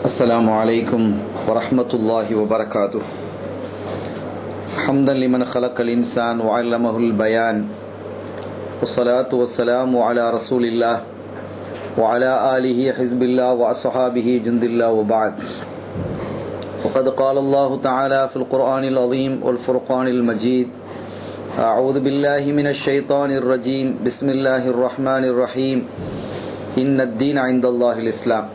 السلام عليكم ورحمة الله وبركاته. حمدا لمن خلق الإنسان وعلمه البيان، والصلاة والسلام على رسول الله وعلى آله حزب الله وأصحابه جند الله وبعد. فقد قال الله تعالى في القرآن العظيم والفرقان المجيد: أعوذ بالله من الشيطان الرجيم، بسم الله الرحمن الرحيم، إن الدين عند الله الإسلام.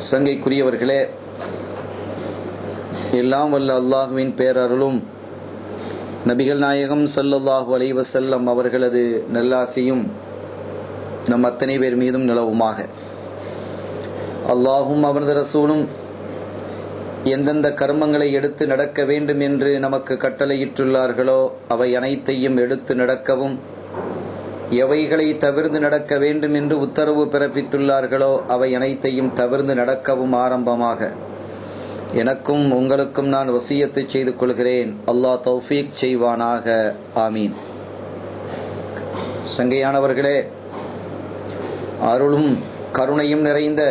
சங்கைக்குரியவர்களே, எல்லாம் வல்ல அல்லாஹுவின் பேரருளும் நபிகள் நாயகம் ஸல்லல்லாஹு அலைஹி வஸல்லம் அவர்களது நல்லாசியும் நம் அத்தனை பேர் மீதும் நிலவுமாக. அல்லாஹும் அவனது ரசூலும் எந்தெந்த கர்மங்களை எடுத்து நடக்க வேண்டும் என்று நமக்கு கட்டளையிட்டுள்ளார்களோ அவை அனைத்தையும் எடுத்து நடக்கவும், எவைகளை தவிர்த்து நடக்க வேண்டும் என்று உத்தரவு பிறப்பித்துள்ளார்களோ அவை அனைத்தையும் தவிர்த்து நடக்கவும் ஆரம்பமாக எனக்கும் உங்களுக்கும் நான் வசியத்தை செய்து கொள்கிறேன். அல்லாஹ் தௌஃபீக் செய்வானாக. ஆமீன். சங்கையானவர்களே, அருளும் கருணையும் நிறைந்த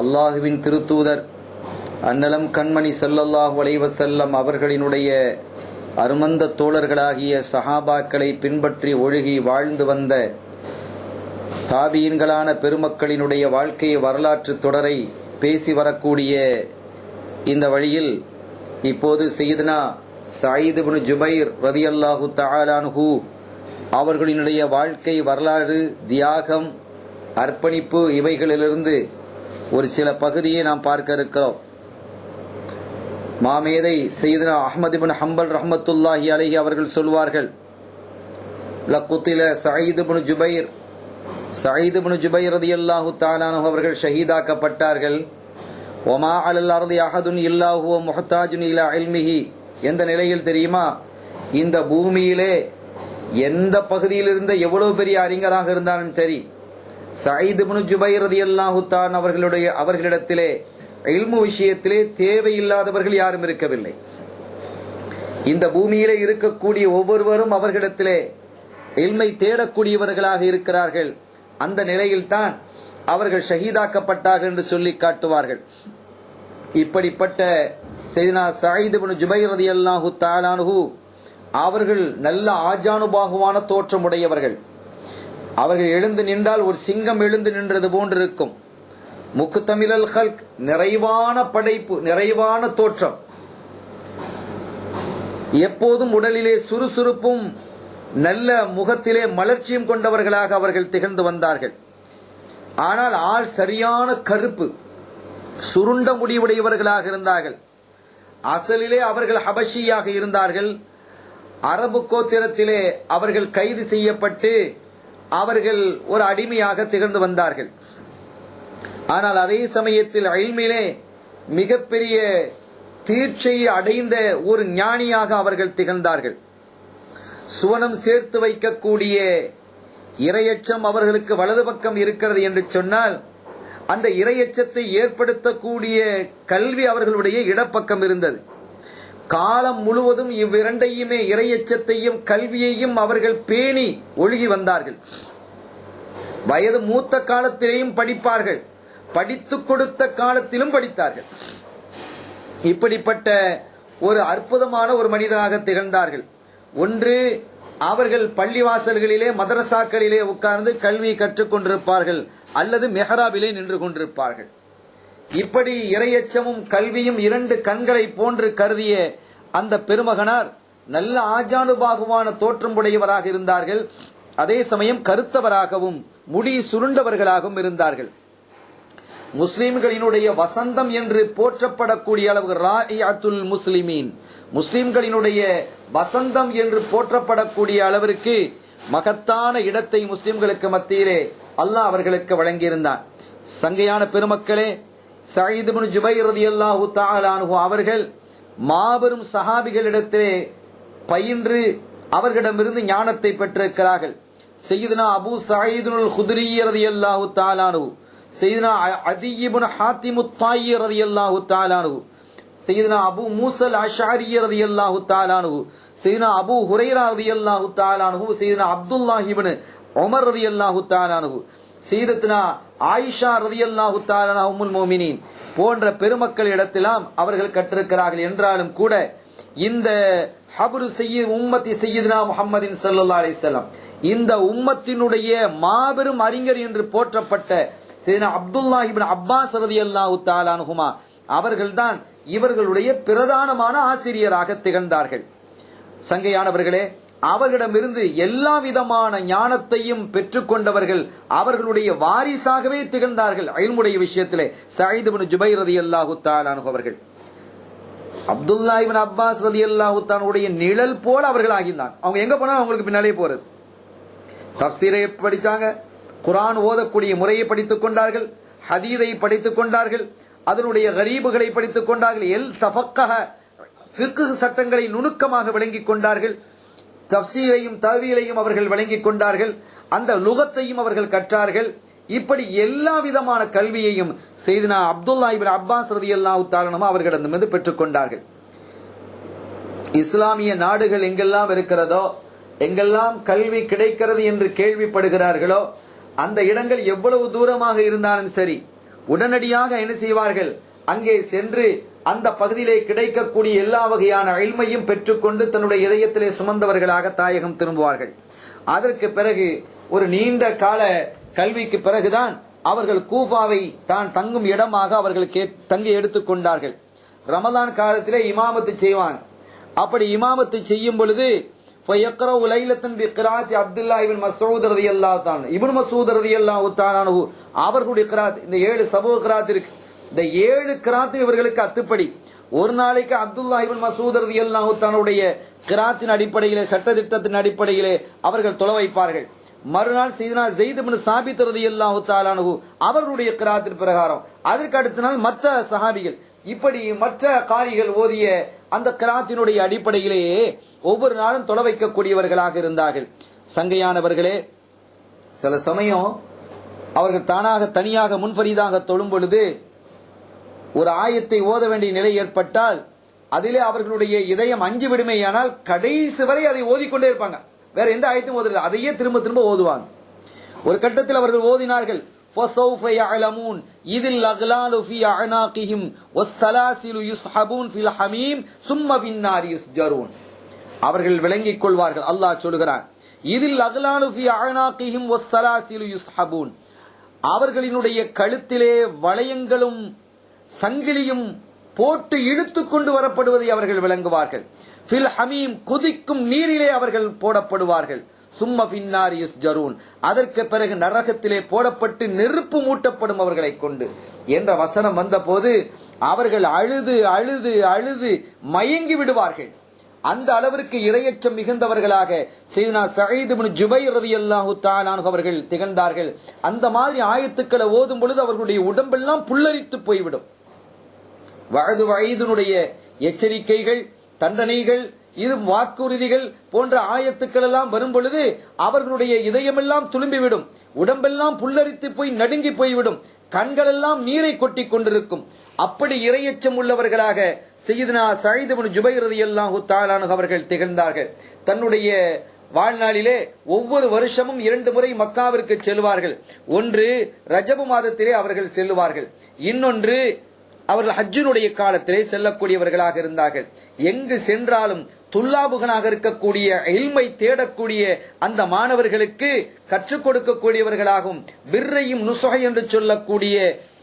அல்லாஹுவின் திருத்தூதர் அன்னலம் கண்மணி ஸல்லல்லாஹு அலைஹி வஸல்லம் அவர்களினுடைய அருமந்த தோழர்களாகிய சஹாபாக்களை பின்பற்றி ஒழுகி வாழ்ந்து வந்த தாபீன்களான பெருமக்களினுடைய வாழ்க்கை வரலாற்று தொடரை பேசி வரக்கூடிய இந்த வழியில் இப்போது சையதுனா சயீத் இப்னு ஜுபைர் ரலியல்லாஹு தஆலா அன்ஹு அவர்களினுடைய வாழ்க்கை வரலாறு, தியாகம், அர்ப்பணிப்பு இவைகளிலிருந்து ஒரு சில பகுதியை நாம் பார்க்க இருக்கிறோம். மாமேதை சையதுனா அஹ்மத் இப்னு ஹம்பல் ரஹ்மத்துல்லாஹி அலைஹி அவர்கள் சொல்வார்கள்: லகுத்தில சயீத் இப்னு ஜுபைர் ரலியல்லாஹு தஆலா அன்ஹு அவர்கள் ஷஹீதாக்கப்பட்டார்கள். வமா அலல் அர்தி அஹதுன் இல்லா ஹுவ முஹ்தாஜுன் இலா இல்மிஹி. எந்த நிலையில் தெரியுமா? இந்த பூமியிலே எந்த பகுதியில் இருந்த எவ்வளவு பெரிய அறிஞராக இருந்தாலும் சரி, சயீத் இப்னு ஜுபைர் ரலியல்லாஹு தஆலா அவர்களிடத்திலே இல்மு விஷயத்திலே தேவையில்லாதவர்கள் யாரும் இருக்கவில்லை. இந்த பூமியிலே இருக்கக்கூடிய ஒவ்வொருவரும் அவர்களிடத்திலே இல்மை தேடக்கூடியவர்களாக இருக்கிறார்கள். அந்த நிலையில்தான் அவர்கள் ஷஹீதாக்கப்பட்டார்கள் என்று சொல்லி காட்டுவார்கள். இப்படிப்பட்ட சையதுனா சயீத் இப்னு ஜுபைர் ரலியல்லாஹு தஆலா அன்ஹு அவர்கள் நல்ல ஆஜானுபாகுவான தோற்றமுடையவர்கள். அவர்கள் எழுந்து நின்றால் ஒரு சிங்கம் எழுந்து நின்றது போன்றிருக்கும். முக்தமிலல் ஹல்க், நிறைவான படைப்பு, நிறைவான தோற்றம், எப்போதும் உடலிலே சுறுசுறுப்பும் நல்ல முகத்திலே மலர்ச்சியும் கொண்டவர்களாக அவர்கள் திகழ்ந்து வந்தார்கள். ஆனால் ஆள் சரியான கருப்பு, சுருண்ட முடிவுடையவர்களாக இருந்தார்கள். அசலிலே அவர்கள் ஹபஷியாக இருந்தார்கள். அரபு கோத்திரத்திலே அவர்கள் கைது செய்யப்பட்டு அவர்கள் ஒரு அடிமையாக திகழ்ந்து வந்தார்கள். ஆனால் அதே சமயத்தில் இல்மிலே மிகப்பெரிய தீட்சையை அடைந்த ஒரு ஞானியாக அவர்கள் திகழ்ந்தார்கள். சுவனம் சேர்த்து வைக்கக்கூடிய இரையச்சம் அவர்களுக்கு வலது பக்கம் இருக்கிறது என்று சொன்னால், அந்த இரையச்சத்தை ஏற்படுத்தக்கூடிய கல்வி அவர்களுடைய இடப்பக்கம் இருந்தது. காலம் முழுவதும் இவ்விரண்டையுமே, இரையச்சத்தையும் கல்வியையும் அவர்கள் பேணி ஒழுகி வந்தார்கள். வயது மூத்த காலத்திலேயும் படிப்பார்கள், படித்துக் கொடுத்த காலத்திலும் படித்தார்கள். இப்படிப்பட்ட ஒரு அற்புதமான ஒரு மனிதராக திகழ்ந்தார்கள். ஒன்று, அவர்கள் பள்ளிவாசல்களிலே மதரசாக்களிலே உட்கார்ந்து கல்வி கற்றுக் கொண்டிருப்பார்கள், அல்லது மெஹராபிலே நின்று கொண்டிருப்பார்கள். இப்படி இரையச்சமும் கல்வியும் இரண்டு கண்களை போன்று கருதிய அந்த பெருமகனார் நல்ல ஆஜானுபாகுவான தோற்றம் உடையவராக இருந்தார்கள். அதே சமயம் கருத்தவராகவும் முடி சுருண்டவர்களாகவும் இருந்தார்கள். முஸ்லிம்களினுடைய வசந்தம் என்று போற்றப்படக்கூடிய அளவு ராயிஅத்துல் முஸ்லிமீன், முஸ்லிம்களினுடைய வசந்தம் என்று போற்றப்படக்கூடிய அளவிற்கு மகத்தான இடத்தை முஸ்லிம்களுக்கு மத்தியிலே அல்லாஹ் அவர்களுக்கு வழங்கியிருந்தான். சங்கையான பெருமக்களே, சயீத் இப்னு ஜுபைர் ரலியல்லாஹு தஆலா அன்ஹு அவர்கள் மாபெரும் சஹாபிகளிடத்திலே பயின்று அவர்களிடமிருந்து ஞானத்தை பெற்றிருக்கிறார்கள். சையதுனா அபூ சயீதுல் குத்ரி ரலியல்லாஹு தஆலா அன்ஹு, சையதுனா அதி இப்னு ஹாத்திம் அத்-தாயி ரலியல்லாஹு தஆலா அன்ஹு, சையதுனா அபூ மூஸல் அஷ்அரி ரலியல்லாஹு தஆலா அன்ஹு, சையதுனா அபூ ஹுரைரா ரலியல்லாஹு தஆலா அன்ஹு, சையதுனா அப்துல்லாஹ் இப்னு உமர் ரலியல்லாஹு தஆலா அன்ஹு, சையதத்துனா ஆயிஷா ரலியல்லாஹு தஆலா உம்முல் முஃமினீன் போன்ற பெருமக்களிடத்திலாம் அவர்கள் கற்றிருக்கிறார்கள். என்றாலும் கூட இந்த ஹப்ரு சய்யித் உம்மத்தி சய்யிதுனா முஹம்மதின் ஸல்லல்லாஹு அலைஹி வஸல்லம், இந்த உம்மத்தினுடைய மாபெரும் அறிஞர் என்று போற்றப்பட்ட சையதுனா அப்துல்லாஹ் இப்னு அப்பாஸ் ரலியல்லாஹு தஆலா அன்ஹுமா அவர்கள்தான் இவர்களுடைய பிரதானமான ஆசிரியராக திகழ்ந்தார்கள். சங்கையானவர்களே, அவர்களிடமிருந்து எல்லா விதமான ஞானத்தையும் பெற்றுக்கொண்டவர்கள் அவர்களுடைய வாரிசாகவே திகழ்ந்தார்கள். இல்முடைய விஷயத்திலே சயீத் இப்னு ஜுபைர் ரலியல்லாஹு தஆலா அன்ஹு அவர்கள் அப்துல்லாஹ் இப்னு அப்பாஸ் ரலியல்லாஹு தஆலா உடைய நிழல் போல அவர்கள் ஆகினாங்க. அவங்க எங்க போனாலும் அவங்களுக்கு பின்னாலே போறது. தஃப்சீரை படிச்சாங்க, குர்ஆன் ஓதக்கூடிய முறையை படித்துக் கொண்டார்கள், ஹதீதை படித்துக் கொண்டார்கள், அதனுடைய கரீபுகளை படித்துக் கொண்டார்கள், தஃபக்கஹ ஃபிக்ஹ் சட்டங்களை நுணுக்கமாக விளங்கிக் கொண்டார்கள், தஃப்சீரையும் தஅவீலையும் அவர்கள் விளங்கிக் கொண்டார்கள், அந்த லுகத்தையும் அவர்கள் கற்றார்கள். இப்படி எல்லா விதமான கல்வியையும் சையதுனா அப்துல்லாஹ் இப்னு அப்பாஸ் ரலியல்லாஹு தஆலா அன்ஹு அவர்களிடமிருந்து பெற்றுக் கொண்டார்கள். இஸ்லாமிய நாடுகள் எங்கெல்லாம் இருக்கிறதோ, எங்கெல்லாம் கல்வி கிடைக்கிறது என்று கேள்விப்படுகிறார்களோ, அந்த இடங்கள் எவ்வளவு தூரமாக இருந்தாலும் சரி, உடனடியாக என்ன செய்வார்கள், அங்கே சென்று அந்த பகுதியிலே கிடைக்கக்கூடிய எல்லா வகையான இல்மையும் பெற்றுக்கொண்டு தன்னுடைய இதயத்திலே சுமந்தவர்களாக தாயகம் திரும்புவார்கள். அதற்கு பிறகு ஒரு நீண்ட கால கல்விக்கு பிறகுதான் அவர்கள் கூஃபாவை தான் தங்கும் இடமாக அவர்கள் தங்கி எடுத்துக் கொண்டார்கள். ரமதான் காலத்திலே இமாமத்து செய்வாங்க. அப்படி இமாமத்து செய்யும் பொழுது ஃபயக்ரவு லைலத்தன் பிக்ராத் அப்துல்லாஹ் இப்னு மஸ்ஊத் ரலியல்லாஹு தஆலா இப்னு மஸ்ஊத் ரலியல்லாஹு தஆலா அன்ஹு அவர்களுடைய கிராத், இந்த 7 சபூ கிராத் இருக்கு, இந்த 7 கிராத் இவர்களுக்கு அத்துப்படி. ஒரு நாளைக்கு அப்துல்லாஹ் இப்னு மஸ்ஊத் ரலியல்லாஹு தஆலாவுடைய கிராத்தின் அடிப்படையிலே, சட்டதிட்டத்தின் அடிப்படையிலே அவர்கள் தொலை வைப்பார்கள். மறுநாள் சையதுனா ஸைத் இப்னு சாபித் ரலியல்லாஹு தஆலா அன்ஹு அவர்களுடைய கிராத்தின் பிரகாரம், அதற்கு அடுத்த நாள் மற்ற சஹாபிகள், இப்படி மற்ற காரிகள் ஓதிய அந்த கிராத்தினுடைய அடிப்படையிலேயே ஒவ்வொரு நாளும் தொலை வைக்கக்கூடியவர்களாக இருந்தார்கள். சங்கையானவர்களே, சில சமயம் அவர்கள் தானாக தனியாக முன்ஃபரீதாக தொழும் பொழுது ஒரு ஆயத்தை ஓத வேண்டிய நிலை ஏற்பட்டால் அதிலே அவர்களுடைய இதயம் அஞ்சு விடுமையானால் கடைசி வரை அதை ஓதிக்கொண்டே இருப்பாங்க. வேற எந்த ஆயத்தையும் ஓதுறது, அதையே திரும்ப திரும்ப ஓதுவாங்க. ஒரு கட்டத்தில் அவர்கள் ஓதினார்கள், فَسَوْفَ يَعْلَمُونَ إِذِ الْأَغْلَالُ فِي أَعْنَاقِهِمْ وَالسَّلَاسِلُ يُسْحَبُونَ فِي الْحَمِيمِ ثُمَّ فِي النَّارِ يُسْجَرُونَ. அவர்கள் விளங்கிக் கொள்வார்கள். அல்லாஹ் சொல்கிறான், இதில் அகலாலு ஃபி அஅனாகிஹிம் வஸ்ஸலாசிலு யுஸ்ஹபூன், அவர்களினுடைய கழுத்திலே வளையங்களும் சங்கிலியும் போட்டு இழுத்துக் கொண்டு வரப்படுவதை அவர்கள் விளங்குவார்கள். ஃபில் ஹமீம், குதிக்கும் நீரிலே அவர்கள் போடப்படுவார்கள். சும்ம பின்னாரி யுஸ்ஜரூன், அதற்கு பிறகு நரகத்திலே போடப்பட்டு நெருப்பு மூட்டப்படும் அவர்களை கொண்டு என்ற வசனம் வந்த போது அவர்கள் அழுது அழுது அழுது மயங்கி விடுவார்கள். அந்த அளவிற்கு இரையச்சம் மிகுந்தவர்களாக சையதுனா சயீத் இப்னு ஜுபைர் ரலியல்லாஹு தஆலா அன்ஹு அவர்கள் திகழ்ந்தார்கள். அந்த மாதிரி ஆயத்துக்களை ஓதும் பொழுது அவர்களுடைய உடம்பெல்லாம் புல்லரித்து போய்விடும். வஅது வஈதுனுடைய எச்சரிக்கைகள், தண்டனைகள், இது வாக்குறுதிகள் போன்ற ஆயத்துக்கள் எல்லாம் வரும் பொழுது அவர்களுடைய இதயமெல்லாம் துளும்பிவிடும், உடம்பெல்லாம் புல்லரித்து போய் நடுங்கி போய்விடும், கண்களெல்லாம் நீரை கொட்டி கொண்டிருக்கும். அப்படி இரையச்சம் உள்ளவர்களாக சையதுனா சயீத் இப்னு ஜுபைர் ரலியல்லாஹு தஆலா அன்ஹு அவர்கள் திகழ்ந்தார்கள். தன்னுடைய வாழ்நாளிலே ஒவ்வொரு வருஷமும் 2 முறை மக்காவிற்கு செல்வார்கள். ஒன்று ரஜபு மாதத்திலே அவர்கள் செல்லுவார்கள், இன்னொன்று அவர்கள் ஹஜ்ஜினுடைய காலத்திலே செல்லக்கூடியவர்களாக இருந்தார்கள். எங்கு சென்றாலும் துல்லாபுகனாக இருக்கக்கூடிய இல்மை தேடக்கூடிய அந்த மாணவர்களுக்கு கற்றுக் கொடுக்கக்கூடியவர்களாகவும் பிர்ரையும் நுசுஹை என்று சொல்லக்கூடிய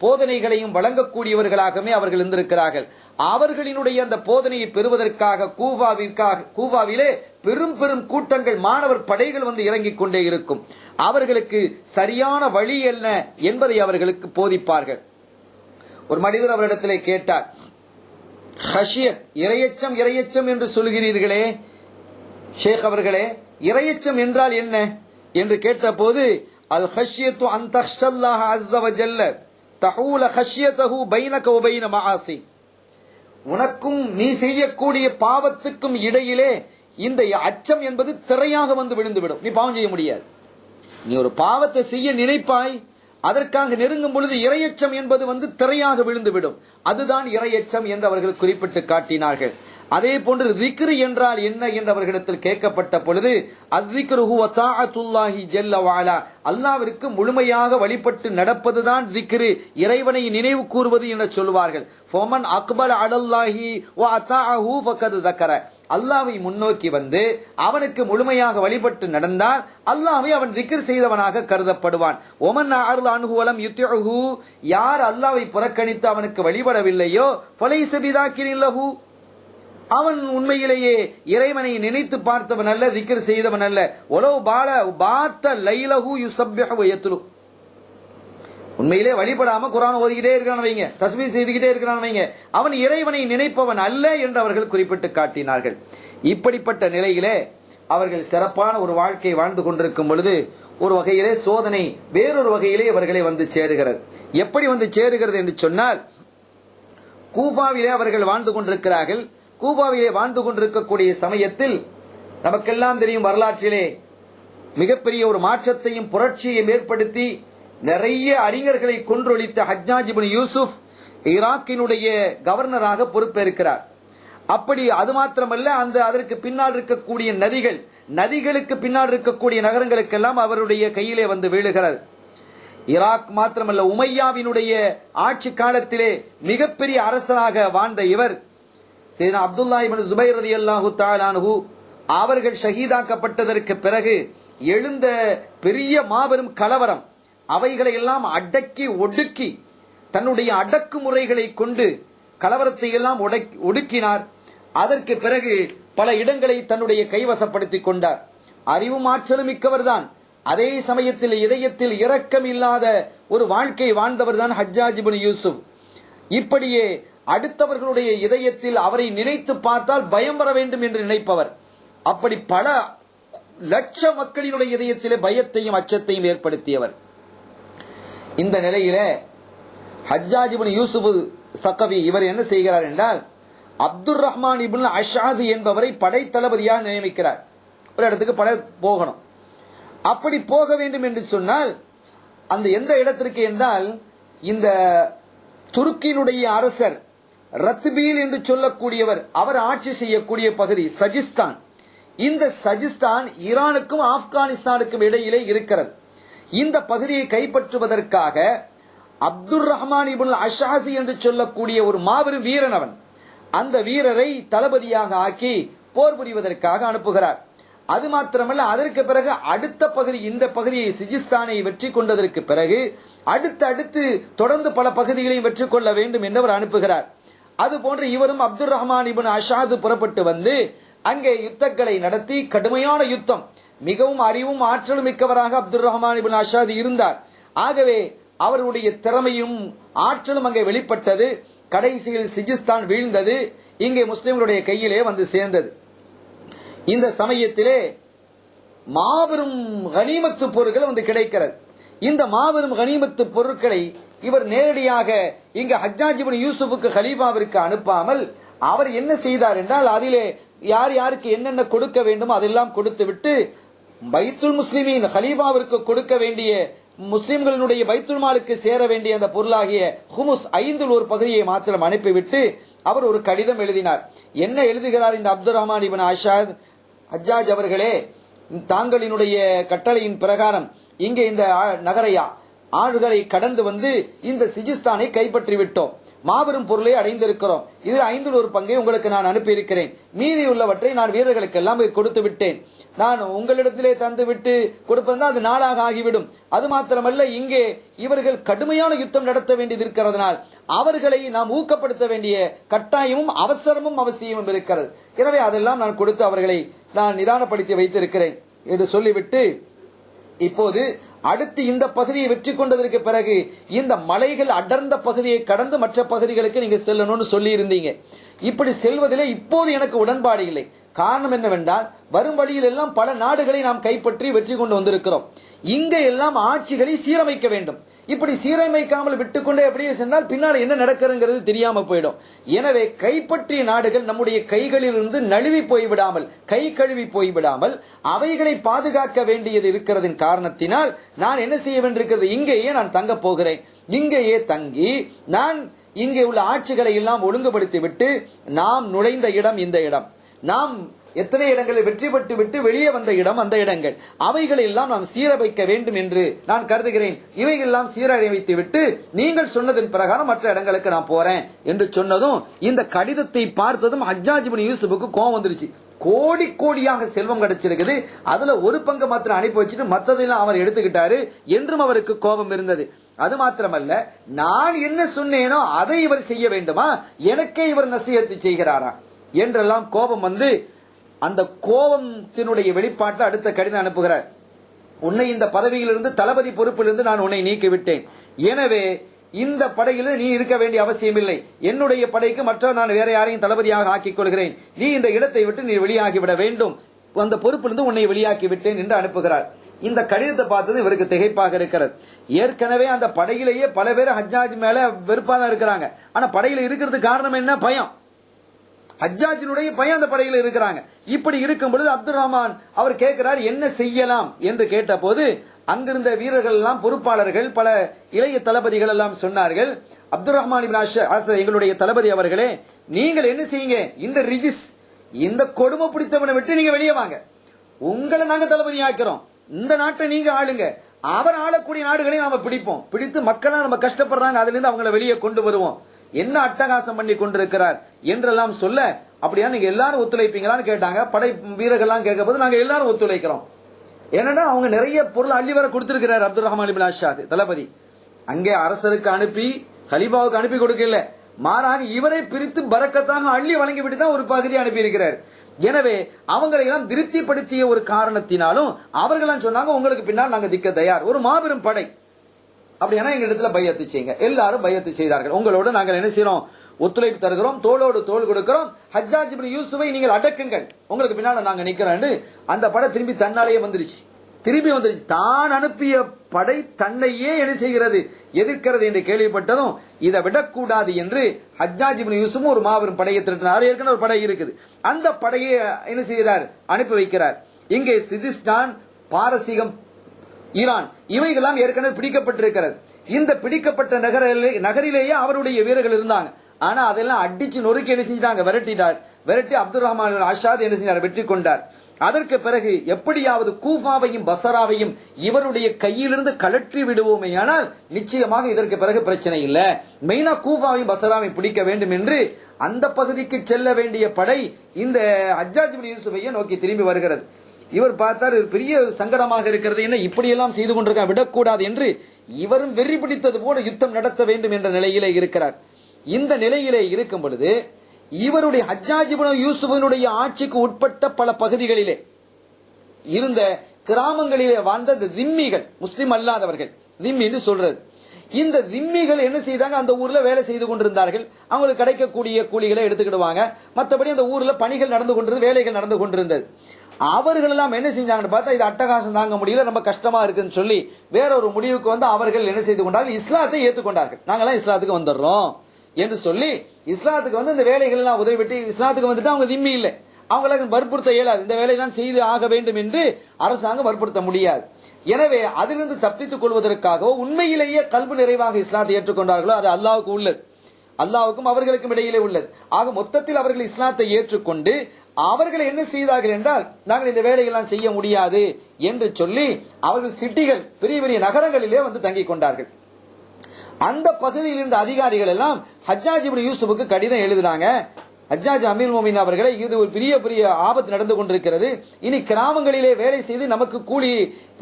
போதனைகளையும் வழங்கக்கூடியவர்களாகவே அவர்கள் இருந்திருக்கிறார்கள். அவர்களினுடைய அந்த போதனையை பெறுவதற்காக கூவாவிலே பெரும் பெரும் கூட்டங்கள், மாணவர் படைகள் வந்து இறங்கிக் கொண்டே இருக்கும். அவர்களுக்கு சரியான வழி என்ன என்பதை அவர்களுக்கு போதிப்பார்கள். ஒரு மனிதர் அவரிடத்திலே கேட்டார், ஹஷியத், இரையச்சம் இரையச்சம் என்று சொல்கிறீர்களே ஷேக் அவர்களே, இரையச்சம் என்றால் என்ன என்று கேட்டபோது, அல் ஹஷியத்து அன் தக்ஷல்லாஹ அஸ்ஸ வ ஜல்ல தஹூல ஹஷியதஹு பைனக வ பைன மஆசி, உனக்கும் நீ செய்யக்கூடிய பாவத்துக்கும் இடையிலே இந்த அச்சம் என்பது திரையாக வந்து விழுந்துவிடும். நீ பாவம் செய்ய முடியாது. நீ ஒரு பாவத்தை செய்ய நினைப்பாய், அதற்காக நெருங்கும் பொழுது இரையச்சம் என்பது வந்து திரையாக விழுந்துவிடும். அதுதான் இரையச்சம் என்று அவர்கள் குறிப்பிட்டு காட்டினார்கள். அதே போன்று திக்ரு என்றால் என்ன என்று அவர்களிடத்தில் கேட்கப்பட்ட பொழுது அத்திக்ரு ஹுவ தாஅத்துல்லாஹி ஜல்ல வஅலா, அல்லாஹ்விற்கு முழுமையாக வழிபட்டு நடப்பதுதான் திக்ரு, இறைவனை நினைவு கூறுவது என சொல்வார்கள். ஃபமன் அக்பல அலல்லாஹி வ அதாஅஹு ஃபகத் தக்கர, அல்லாஹ்வை முன்னோக்கி வந்து அவனுக்கு முழுமையாக வழிபட்டு நடந்தால் அல்லாஹ்வை அவன் திக்ர் செய்தவனாக கருதப்படுவான். ஒமன் அஅர்த அன்ஹு வலம் யுத்திஹு, யார் அல்லாஹ்வை புறக்கணித்து அவனுக்கு வழிபடவில்லையோ ஃபலைஸ பிதாக்கிரின் லஹு, அவன் உண்மையிலேயே இறைவனை நினைத்து பார்த்தவன் அல்ல, திக்ர் செய்தவன் அல்ல. ஒலோ பாத்த லைலஹு யுஸப்பிஹு வ யத்லு, உண்மையிலே வழிபடாம குர்ஆன் ஓதிக்கிட்டே இருக்கிறான் வைங்க, தஸ்பீஹ் செய்துகிட்டே இருக்கிறான் வைங்க, அவன் இறைவனை நினைப்பவன் அல்ல என்று அவர்கள் குறிப்பிட்டு காட்டினார்கள். இப்படிப்பட்ட நிலையிலே அவர்கள் சிறப்பான ஒரு வாழ்க்கை வாழ்ந்து கொண்டிருக்கும் பொழுது ஒரு வகையிலே சோதனை வேறொரு வகையிலே அவர்களை வந்து சேருகிறது. எப்படி வந்து சேருகிறது என்று சொன்னால், கூஃபாவிலே அவர்கள் வாழ்ந்து கொண்டிருக்கிறார்கள். கூஃபாவிலே வாழ்ந்து கொண்டிருக்கக்கூடிய சமயத்தில் நமக்கெல்லாம் தெரியும், வரலாற்றிலே மிகப்பெரிய ஒரு மாற்றத்தையும் புரட்சியையும் ஏற்படுத்தி நிறைய அறிஞர்களை கொன்றொழித்த ஹஜ்ஜாஜ் இப்னு யூசுப் ஈராக்கினுடைய கவர்னராக பொறுப்பேற்கிறார். அப்படி அது மாத்திரமல்ல, அதற்கு பின்னால் இருக்கக்கூடிய நதிகளுக்கு பின்னால் இருக்கக்கூடிய நகரங்களுக்கெல்லாம் அவருடைய கையிலே வந்து வீழுகிறது. ஈராக் மாத்திரமல்ல, உமையாவினுடைய ஆட்சி காலத்திலே மிகப்பெரிய அரசராக வாழ்ந்த இவர் சையதுனா அப்துல்லாஹ் இப்னு ஜுபைர் ரலியல்லாஹு தஆலா அன்ஹு அவர்கள் ஷஹீதாக்கப்பட்டதற்கு பிறகு எழுந்த பெரிய மாபெரும் கலவரம், அவைகளை எல்லாம் அடக்கி ஒடுக்கி தன்னுடைய அடக்குமுறைகளை கொண்டு கலவரத்தை எல்லாம் ஒடுக்கினார். அதற்கு பிறகு பல இடங்களை தன்னுடைய கைவசப்படுத்திக் கொண்டார். அறிவும் ஆற்றலும் மிக்கவர் தான். அதே சமயத்தில் இதயத்தில் இரக்கம் இல்லாத ஒரு வாழ்க்கை வாழ்ந்தவர் தான் ஹஜ்ஜாஜ் இப்னு யூசுப். இப்படியே அடுத்தவர்களுடைய இதயத்தில் அவரை நினைத்து பார்த்தால் பயம் வர வேண்டும் என்று நினைப்பவர். அப்படி பல லட்ச மக்களினுடைய இதயத்திலே பயத்தையும் அச்சத்தையும் ஏற்படுத்தியவர். இந்த நிலையில ஹஜ்ஜாஜ் இப்னு யூசுப் சகவி இவர் என்ன செய்கிறார் என்றால், அப்துர் ரஹ்மான் இப்னு அஷாது என்பவரை படை தளபதியாக நியமிக்கிறார். ஒரு இடத்துக்கு படை போகணும். அப்படி போக வேண்டும் என்று சொன்னால் அந்த எந்த இடத்திற்கு என்றால், இந்த துருக்கியினுடைய அரசர் ரத்பீல் என்று சொல்லக்கூடியவர் அவர் ஆட்சி செய்யக்கூடிய பகுதி சஜிஸ்தான். இந்த சஜிஸ்தான் ஈரானுக்கும் ஆப்கானிஸ்தானுக்கும் இடையிலே இருக்கிறது. இந்த பகுதியை கைப்பற்றுவதற்காக அப்துர் ரஹ்மான் இப்னு அஷாசி என்று சொல்லக்கூடிய ஒரு மாபெரும் வீரன் அவன், அந்த வீரரை தளபதியாக ஆக்கி போர் புரிவதற்காக அனுப்புகிறார். அது மாத்திரமல்ல, அதற்கு பிறகு அடுத்த பகுதி, இந்த பகுதியை சிஜிஸ்தானை வெற்றி கொண்டதற்கு பிறகு அடுத்து தொடர்ந்து பல பகுதிகளையும் வெற்றி கொள்ள வேண்டும் என்று அவர் அனுப்புகிறார். அதுபோன்று இவரும் அப்துர் ரஹ்மான் இப்னு அஷாது புறப்பட்டு வந்து அங்கே யுத்தங்களை நடத்தி கடுமையான யுத்தம், மிகவும் அறிவும் ஆற்றலும் மிக்கவராக அப்துர் ரஹ்மான் இப்னு அஷாது இருந்தார். ஆகவே அவருடைய திறமையும் ஆற்றலும் அங்கே வெளிப்பட்டது. கடைசியில் சிஜிஸ்தான் வீழ்ந்தது, இங்கே முஸ்லிம்களுடைய கையிலே வந்து சேர்ந்தது. இந்த சமயத்திலே மாபெரும் கனிமத்து பொருட்கள் வந்து கிடைக்கிறது. இந்த மாபெரும் கனிமத்து பொருட்களை இவர் நேரடியாக இங்க ஹஜ்ஜாஜ் இப்னு யூசுஃபுக்கு கலீஃபாவிற்கு அனுப்பாமல் அவர் என்ன செய்தார் என்றால், அதிலே யார் யாருக்கு என்னென்ன கொடுக்க வேண்டுமோ அதெல்லாம் கொடுத்து விட்டு பைத்துல் முஸ்லிமீன் கலீஃபாவிற்கு கொடுக்க வேண்டிய முஸ்லிம்களுடைய பைத்துல் மாலுக்கு சேர வேண்டிய அந்த பொருளாகிய ஹுமுஸ் 5 ஒரு பகுதியை மாத்திரம் அனுப்பிவிட்டு அவர் ஒரு கடிதம் எழுதினார். என்ன எழுதுகிறார் இந்த அப்துர் ரஹ்மான் இப்னு அஷாத், ஹஜ்ஜாஜ் அவர்களே, தாங்களினுடைய கட்டளையின் பிரகாரம் இங்கே இந்த நகரையா ஆறுகளை கடந்து வந்து இந்த சிஜிஸ்தானை கைப்பற்றி விட்டோம், மாபெரும் பொருளை அடைந்திருக்கிறோம். இதில் 5 ஒரு பங்கை உங்களுக்கு நான் அனுப்பியிருக்கிறேன். மீதி உள்ளவற்றை நான் வீரர்களுக்கு எல்லாம் கொடுத்து விட்டேன். நான் உங்களிடத்திலே தந்து விட்டு கொடுப்பதுனா அது நாளாக ஆகிவிடும். அது மாத்திரமல்ல, இங்கே இவர்கள் கடுமையான யுத்தம் நடத்த வேண்டியது இருக்கிறதுனால் அவர்களை நாம் ஊக்கப்படுத்த வேண்டிய கட்டாயமும் அவசரமும் அவசியமும் இருக்கிறது. எனவே அதெல்லாம் நான் கொடுத்து அவர்களை நான் நிதானப்படுத்தி வைத்திருக்கிறேன் என்று சொல்லிவிட்டு, இப்போது அடுத்து இந்த பகுதியை வெற்றி கொண்டதற்கு பிறகு இந்த மலைகள் அடர்ந்த பகுதியை கடந்து மற்ற பகுதிகளுக்கு நீங்க செல்லணும்னு சொல்லி இருந்தீங்க. இப்படி செல்வதிலே இப்போது எனக்கு உடன்பாடு இல்லை. காரணம் என்னவென்றால், வரும் வழியில் எல்லாம் பல நாடுகளை நாம் கைப்பற்றி வெற்றி கொண்டு வந்திருக்கிறோம். இங்க எல்லாம் ஆட்சிகளை சீரமைக்க வேண்டும். இப்படி சீரமைக்காமல் விட்டுக்கொண்டே அப்படியே சென்றால் பின்னால் என்ன நடக்கிறது தெரியாம போயிடும். எனவே கைப்பற்றிய நாடுகள் நம்முடைய கைகளில் இருந்து நழுவி போய்விடாமல், கை கழுவி போய்விடாமல் அவைகளை பாதுகாக்க வேண்டியது இருக்கிறதின் காரணத்தினால் நான் என்ன செய்ய வேண்டியிருக்கிறது, இங்கேயே நான் தங்க போகிறேன். இங்கேயே தங்கி நான் இங்கே உள்ள ஆட்சிகளை எல்லாம் ஒழுங்குபடுத்தி விட்டு நாம் நுழைந்த இடம் இந்த இடம், நாம் எத்தனை இடங்களில் வெற்றி பெற்று விட்டு வெளியே வந்த இடம் அந்த இடங்கள், அவைகளை எல்லாம் நாம் சீரமைக்க வேண்டும் என்று நான் கருதுகிறேன். இவைகள் எல்லாம் சீரமைத்து விட்டு நீங்கள் சொன்னதன் பிரகாரம் மற்ற இடங்களுக்கு நான் போறேன் என்று சொன்னதும் இந்த கடிதத்தை பார்த்ததும் ஹஜ்ஜாஜ் இப்னு யூசுஃபுக்கு கோபம் வந்துருச்சு. கோடி கோடியாக செல்வம் கிடைச்சிருக்குது, அதுல ஒரு பங்கு மாத்திரம் அனுப்பி வச்சுட்டு மற்றதெல்லாம் அவர் எடுத்துக்கிட்டாரு என்றும் அவருக்கு கோபம் இருந்தது. அது மாத்திரமல்ல, நான் என்ன சொன்னேனோ அதை இவர் செய்ய வேண்டுமா, எனக்கே இவர் நசிஹத்து செய்கிறாரா என்றெல்லாம் கோபம் வந்து அந்த கோபத்தினுடைய வெளிப்பாட்டில் அடுத்த கடிதம் அனுப்புகிறார். உன்னை இந்த பதவியிலிருந்து தளபதி பொறுப்பிலிருந்து நான் உன்னை நீக்கிவிட்டேன், எனவே இந்த படையில் நீ இருக்க வேண்டிய அவசியம் இல்லை, என்னுடைய படைக்கு மற்ற நான் வேற யாரையும் தளபதியாக ஆக்கிக் கொள்கிறேன், நீ இந்த இடத்தை விட்டு நீ வெளியாகிவிட வேண்டும், அந்த பொறுப்பிலிருந்து உன்னை வெளியாக்கி விட்டேன் என்று அனுப்புகிறார். இந்த கடிதத்தை பார்த்தது இவருக்கு திகைப்பாக இருக்கிறது. ஏற்கனவே அந்த படையிலேயே பல பேர் ஹஜ்ஜாஜ் மேல வெறுப்பா தான் இருக்கிறாங்க. ஆனா படையில இருக்கிறதுக்கு காரணம் என்ன? பயம். ஹஜ்ஜாஜினுடைய பயம் அந்த படையில இருக்கிறாங்க. இப்படி இருக்கும் பொழுது அப்துல் ரஹ்மான் அவர் கேட்கிறார் என்ன செய்யலாம் என்று கேட்ட போது அங்கிருந்த வீரர்கள் எல்லாம் பொறுப்பாளர்கள் பல இளைய தளபதிகள் எல்லாம் சொன்னார்கள், அப்துல் ரஹ்மான் இப்னு அஷ் எங்களுடைய தளபதி அவர்களே, நீங்கள் என்ன செய்யுங்க, இந்த ரிஜிஸ் இந்த கொடுமை பிடித்தவனை விட்டு நீங்க வெளியே வாங்க, உங்களை நாங்க தளபதி ஆக்கிறோம், இந்த நாட்டை நீங்க ஆளுங்க, அவர் ஆளக்கூடிய நாடுகளை நாம பிடிப்போம், பிடித்து மக்களா நம்ம கஷ்டப்படுறாங்க அதுல இருந்து அவங்களை வெளியே கொண்டு வருவோம், என்ன அட்டகாசம் பண்ணி கொண்டிருக்கிறார் என்றெல்லாம் சொல்ல, அப்படியா நீங்க எல்லாரும் ஒத்துழைப்பீங்களான்னு கேட்டாங்க. படை வீரர்கள்லாம் கேட்க போது நாங்க எல்லாரும் ஒத்துழைக்கிறோம். ஏன்னா அவங்க நிறைய பொருள் அள்ளி வர கொடுத்திருக்கிறார் அப்துல் ரஹ்மான் இப்னு அஷ் தளபதி. அங்கே அரசருக்கு அனுப்பி கலீஃபாவுக்கு அனுப்பி கொடுக்கல, மாறாக இவரை பிரித்து பரக்கத்தாக அள்ளி வழங்கிவிட்டு தான் ஒரு பகுதி அனுப்பி இருக்கிறார். எனவே அவங்களை எல்லாம் திருப்திப்படுத்திய ஒரு காரணத்தினாலும் அவர்களாம் சொன்னாங்க உங்களுக்கு பின்னால் நாங்க திக்க தயார், ஒரு மாபெரும் படை, அப்படின்னா எங்க இடத்துல பையத்து செய்யுங்க. எல்லாரும் பையத்து செய்தார்கள். உங்களோட நாங்கள் என்ன செய்யறோம், ஒத்துழைப்பு தருகிறோம், தோளோடு தோள் கொடுக்கிறோம், ஹஜ்ஜாஜ் இப்னு யூசுஃபை நீங்கள் அடக்குங்கள், உங்களுக்கு பின்னால நாங்க நிக்கிறோம். அந்த படை திரும்பி தன்னாலேயே வந்துருச்சு, தான் அனுப்பிய படை தன்னையே என்ன செய்கிறது, எதிர்க்கிறது என்று கேள்விப்பட்டதும் இதை விடக்கூடாது என்று ஹஜ்ஜாஜ் இப்னு யூசுஃப் ஒரு மாபெரும் படையை திரட்டினார். ஏற்கனவே ஒரு படை இருக்குது, அந்த படையை என்ன செய்கிறார், அனுப்பி வைக்கிறார். இங்கே சிதிஸ்தான், பாரசீகம், ஈரான் இவைகளாம் ஏற்கனவே பிடிக்கப்பட்டிருக்கிறது. இந்த பிடிக்கப்பட்ட நகரிலேயே அவருடைய வீரர்கள் இருந்தாங்க. ஆனா அதெல்லாம் அடிச்சு நொறுக்கி என்ன செஞ்சிட்டாங்க, விரட்டி அப்துல் ரஹ்மான் அஷாத் என்ன செஞ்சார், வெற்றி கொண்டார். அதற்கு பிறகு எப்படியாவது கூஃபாவையும் பசராவையும் இவருடைய கையிலிருந்து கலற்றி விடுவோமே, ஆனால் நிச்சயமாக இதற்கு பிறகு பிரச்சனை இல்லை, மெயினா கூஃபாவையும் பசராவையும் பிடிக்க வேண்டும் என்று அந்த பகுதிக்கு செல்ல வேண்டிய படை இந்த ஹஜ்ஜாஜ் இப்னு யூசுஃபையை நோக்கி திரும்பி வருகிறது. இவர் பார்த்தார் பெரிய சங்கடமாக இருக்கிறது, என்ன இப்படியெல்லாம் செய்து கொண்டிருக்க விடக்கூடாது என்று இவரும் வெறி பிடித்தது போல யுத்தம் நடத்த வேண்டும் என்ற நிலையிலே இருக்கிறார். இந்த நிலையிலே இருக்கும் பொழுது இவருடைய ஹஜ்ஜாஜ் இப்னு யூசுஃபினுடைய ஆட்சிக்கு உட்பட்ட பல பகுதிகளிலே இருந்த கிராமங்களிலே வாழ்ந்த திம்மிகள், முஸ்லிம் அல்லாதவர்கள், திம்மி என்று சொல்றது, இந்த திம்மிகள் என்ன செய்தாங்க, அந்த ஊர்ல வேலை செய்து கொண்டிருந்தார்கள். அவங்களுக்கு கிடைக்கக்கூடிய கூலிகளை எடுத்துக்கிடுவாங்க. மற்றபடி அந்த ஊர்ல பணிகள் நடந்து கொண்டிருந்தது, வேலைகள் நடந்து கொண்டிருந்தது. அவர்கள் எல்லாம் என்ன செஞ்சாங்கன்னு பார்த்தா இது அட்டகாசம் தாங்க முடியல, ரொம்ப கஷ்டமா இருக்குன்னு சொல்லி வேற ஒரு முடிவுக்கு வந்து அவர்கள் என்ன செய்து கொண்டார்கள், இஸ்லாத்தை ஏற்றுக்கொண்டார்கள். நாங்கெல்லாம் இஸ்லாத்துக்கு வந்துடுறோம் என்று சொல்லி இஸ்லாத்துக்கு வந்து இந்த வேலைகள் எல்லாம் உதவிட்டு இஸ்லாத்துக்கு வந்துட்டு அவங்க திம்மி இல்லை, அவங்களுக்கு வற்புறுத்த இயலாது, இந்த வேலை தான் செய்து ஆக வேண்டும் என்று அரசாங்கம் வற்புறுத்த முடியாது. எனவே அதிலிருந்து தப்பித்துக் கொள்வதற்காக உண்மையிலேயே கல்வி நிறைவாக இஸ்லாத்தை ஏற்றுக்கொண்டார்களோ அது அல்லாஹ்வுக்கு உள்ளது, அல்லாஹ்வுக்கும் அவர்களுக்கும் இடையிலே உள்ளது. ஆக மொத்தத்தில் அவர்கள் இஸ்லாத்தை ஏற்றுக்கொண்டு அவர்கள் என்ன செய்தார்கள் என்றால் நாங்கள் இந்த வேலைகள்லாம் செய்ய முடியாது என்று சொல்லி அவர்கள் சிட்டிகள், பெரிய பெரிய நகரங்களிலே வந்து தங்கிக் கொண்டார்கள். அந்த பகுதியில் இருந்த அதிகாரிகள் எல்லாம் ஹஜ்ஜாஜ் இப்னு யூசுஃபுக்கு கடிதம் எழுதினாங்க, ஹஜ்ஜாஜ் அமீர் மோமின் அவர்களை, இது ஒரு பெரிய பெரிய ஆபத்து நடந்து கொண்டிருக்கிறது, இனி கிராமங்களிலே வேலை செய்து நமக்கு கூலி,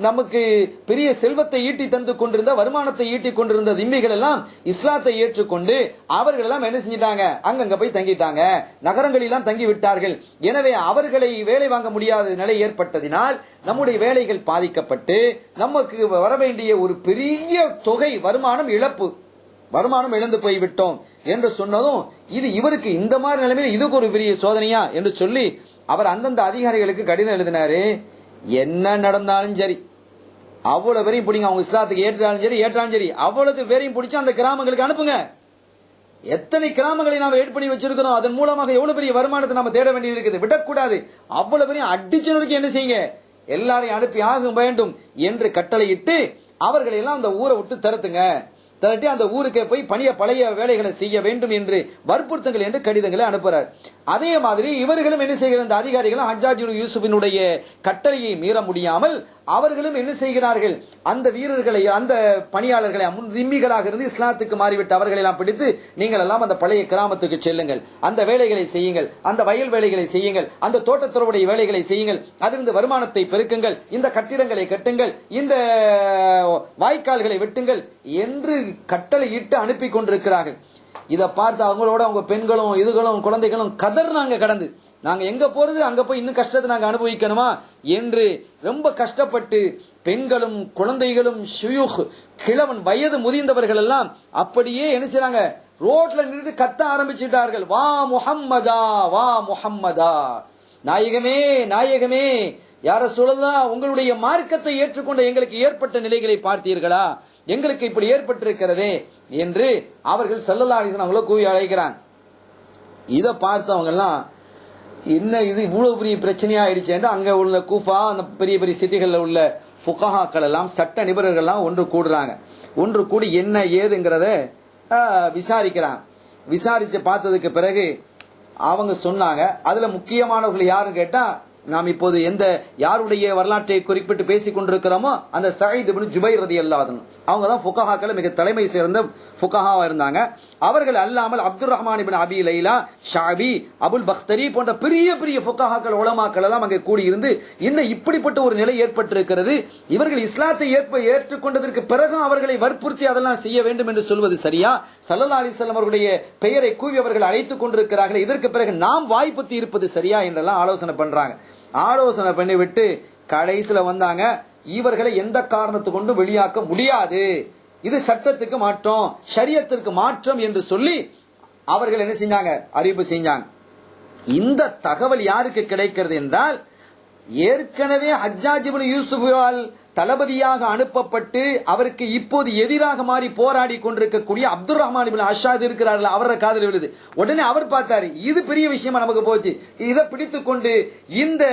நமக்கு பெரிய செல்வத்தை ஈட்டி தந்து கொண்டிருந்த, வருமானத்தை ஈட்டி கொண்டிருந்த திம்மிகள் எல்லாம் இஸ்லாத்தை ஏற்றுக்கொண்டு அவர்கள் எல்லாம் என்ன செஞ்சிட்டாங்க, அங்கங்க போய் தங்கிட்டாங்க, நகரங்களெல்லாம் தங்கி விட்டார்கள். எனவே அவர்களை வேலை வாங்க முடியாத நிலை ஏற்பட்டதினால் நம்முடைய வேலைகள் பாதிக்கப்பட்டு நமக்கு வர வேண்டிய ஒரு பெரிய தொகை வருமானம் இழந்து போய்விட்டோம் என்று சொன்னதும் இது இவருக்கு இந்த மாதிரி நிலைமையில் இதுக்கு ஒரு பெரிய சோதனையா என்று சொல்லி அவர் அந்தந்த அதிகாரிகளுக்கு கடிதம் எழுதினாரு. என்ன நடந்தாலும் சரி, அவ்வளவு பேரையும் பிடிங்க, அவங்க இஸ்லாத்துக்கு ஏற்றாலும் சரி அவ்வளவு பேரையும் பிடிச்சு அந்த கிராமங்களுக்கு அனுப்புங்க. எத்தனை கிராமங்களை நாம் ஏட் பண்ணி வச்சிருக்கிறோம், அதன் மூலமாக எவ்வளவு பெரிய வருமானத்தை நாம தேட வேண்டியது இருக்குது, விடக்கூடாது. அவ்வளவு பெரிய அடிச்சனருக்கு என்ன செய்யுங்க, எல்லாரையும் அனுப்பி ஆக வேண்டும் என்று கட்டளையிட்டு அவர்களை எல்லாம் அந்த ஊரை விட்டு தரத்துங்க, திரட்டி அந்த ஊருக்கே போய் பழைய வேலைகளை செய்ய வேண்டும் என்று வற்புறுத்துங்கள் என்று கடிதங்களை அனுப்புறார். அதே மாதிரி இவர்களும் என்ன செய்கிற இந்த அதிகாரிகளும் ஹஜ்ஜாஜ் இப்னு யூசுஃபினுடைய கட்டளையை மீற முடியாமல் அவர்களும் என்ன செய்கிறார்கள், அந்த வீரர்களை அந்த பணியாளர்களை திம்மிகளாக இருந்து இஸ்லாத்துக்கு மாறிவிட்டு அவர்களை எல்லாம் பிடித்து நீங்கள் எல்லாம் அந்த பழைய கிராமத்துக்கு செல்லுங்கள், அந்த வேலைகளை செய்யுங்கள், அந்த வயல் வேலைகளை செய்யுங்கள், அந்த தோட்டத்துறவுடைய வேலைகளை செய்யுங்கள், அதிலிருந்து வருமானத்தை பெருக்குங்கள், இந்த கட்டிடங்களை கட்டுங்கள், இந்த வாய்க்கால்களை வெட்டுங்கள் என்று கட்டளையிட்டு அனுப்பி கொண்டிருக்கிறார்கள். இதை பார்த்து அவங்களோட அவங்க பெண்களும் இதுகளும் குழந்தைகளும் கதர்னாங்க கடந்து, நாங்க எங்க போறது, அங்க போய் இன்னும் கஷ்டத்தை நாங்க அனுபவிக்கணுமா என்று ரொம்ப கஷ்டப்பட்டு பெண்களும் குழந்தைகளும் ஷுயூஹ் கிழவன் வயது முதிர்ந்தவர்கள் எல்லாம் அப்படியே என்ன செய்றாங்க, ரோட்ல நின்று கத்த ஆரம்பிச்சிட்டார்கள். வா முஹம்மதா, வா முஹம்மதா, நாயகமே நாயகமே, யார சொல்லலாம், உங்களுடைய மார்க்கத்தை ஏற்றுக்கொண்ட எங்களுக்கு ஏற்பட்ட நிலைகளை பார்த்தீர்களா, எங்களுக்கு இப்படி ஏற்பட்டிருக்கிறதே என்று அவர்கள் ஸல்லல்லாஹு அலைஹி வஸல்லம் அவங்கள கூவி அழைக்கிறாங்க. இதை பார்த்தவங்க எல்லாம் என்ன இது இவ்வளவு பெரிய பிரச்சனையா ஆயிடுச்சு என்று அங்க உள்ள கூஃபா அந்த பெரிய பெரிய சிட்டிகள்ல உள்ள ஃபுகஹாக்கள் எல்லாம் சட்ட நிபுணர்கள் எல்லாம் ஒன்று கூடுறாங்க. ஒன்று கூடி என்ன ஏதுங்கிறத விசாரிக்கிறாங்க. விசாரிச்சு பார்த்ததுக்கு பிறகு அவங்க சொன்னாங்க, அதுல முக்கியமானவர்கள் யாருன்னு கேட்டா, நாம் இப்போது எந்த யாருடைய வரலாற்றை குறிப்பிட்டு பேசிக் கொண்டிருக்கிறோமோ அந்த சயீத் இப்னு ஜுபைர் ரலியல்லாஹு அன்ஹு, அவங்க தான் ஃபுகஹாக்கள் மிக தலைமை சேர்ந்த ஃபுகஹாவா இருந்தாங்க. அவர்கள் அல்லாமல் அப்துர் ரஹ்மான் இப்னு அபி லைலா, ஷாபி, அபுல் பக்தரி போன்ற பெரிய பெரிய ஃபுகஹாக்கள் உலமாக்கள் எல்லாம் அங்கே கூடி இருந்து இன்னும் இப்படிப்பட்ட ஒரு நிலை ஏற்பட்டிருக்கிறது, இவர்கள் இஸ்லாத்தை ஏற்றுக்கொண்டதற்கு பிறகு அவர்களை வற்புறுத்தி அதெல்லாம் செய்ய வேண்டும் என்று சொல்வது சரியா, ஸல்லல்லாஹு அலைஹி வஸல்லம் அவர்களுடைய பெயரை கூவி அவர்கள் அழைத்துக் கொண்டிருக்கிறார்கள், இதற்கு பிறகு நாம் வாய்ப்புத்தி இருப்பது சரியா என்றெல்லாம் ஆலோசனை பண்றாங்க. ஆலோசனை பண்ணிவிட்டு கடைசியில வந்தாங்க, இவர்களை எந்த காரணத்து கொண்டு வெளியாக்க முடியாது, இது சட்டத்துக்கு மாற்றம், ஷரியத்திற்கு மாற்றம் என்று சொல்லி அவர்கள் என்ன செஞ்சாங்க, அறிவிப்பு செஞ்சாங்க. இந்த தகவல் யாருக்கு கிடைக்கிறது என்றால், ஏற்கனவே ஹஜ்ஜாஜ் இப்னு யூசுஃபால் தளபதியாக அனுப்பப்பட்டு அவருக்கு இப்போது எதிராக மாறி போராடி கொண்டிருக்கக்கூடிய அப்துர் ரஹ்மான் இப்னு அஷாத் இருக்கிறார்கள், அவர காதல் விழுது. உடனே அவர் பார்த்தாரு, இது பெரிய விஷயமா நமக்கு போச்சு, இதை பிடித்துக் கொண்டு இந்த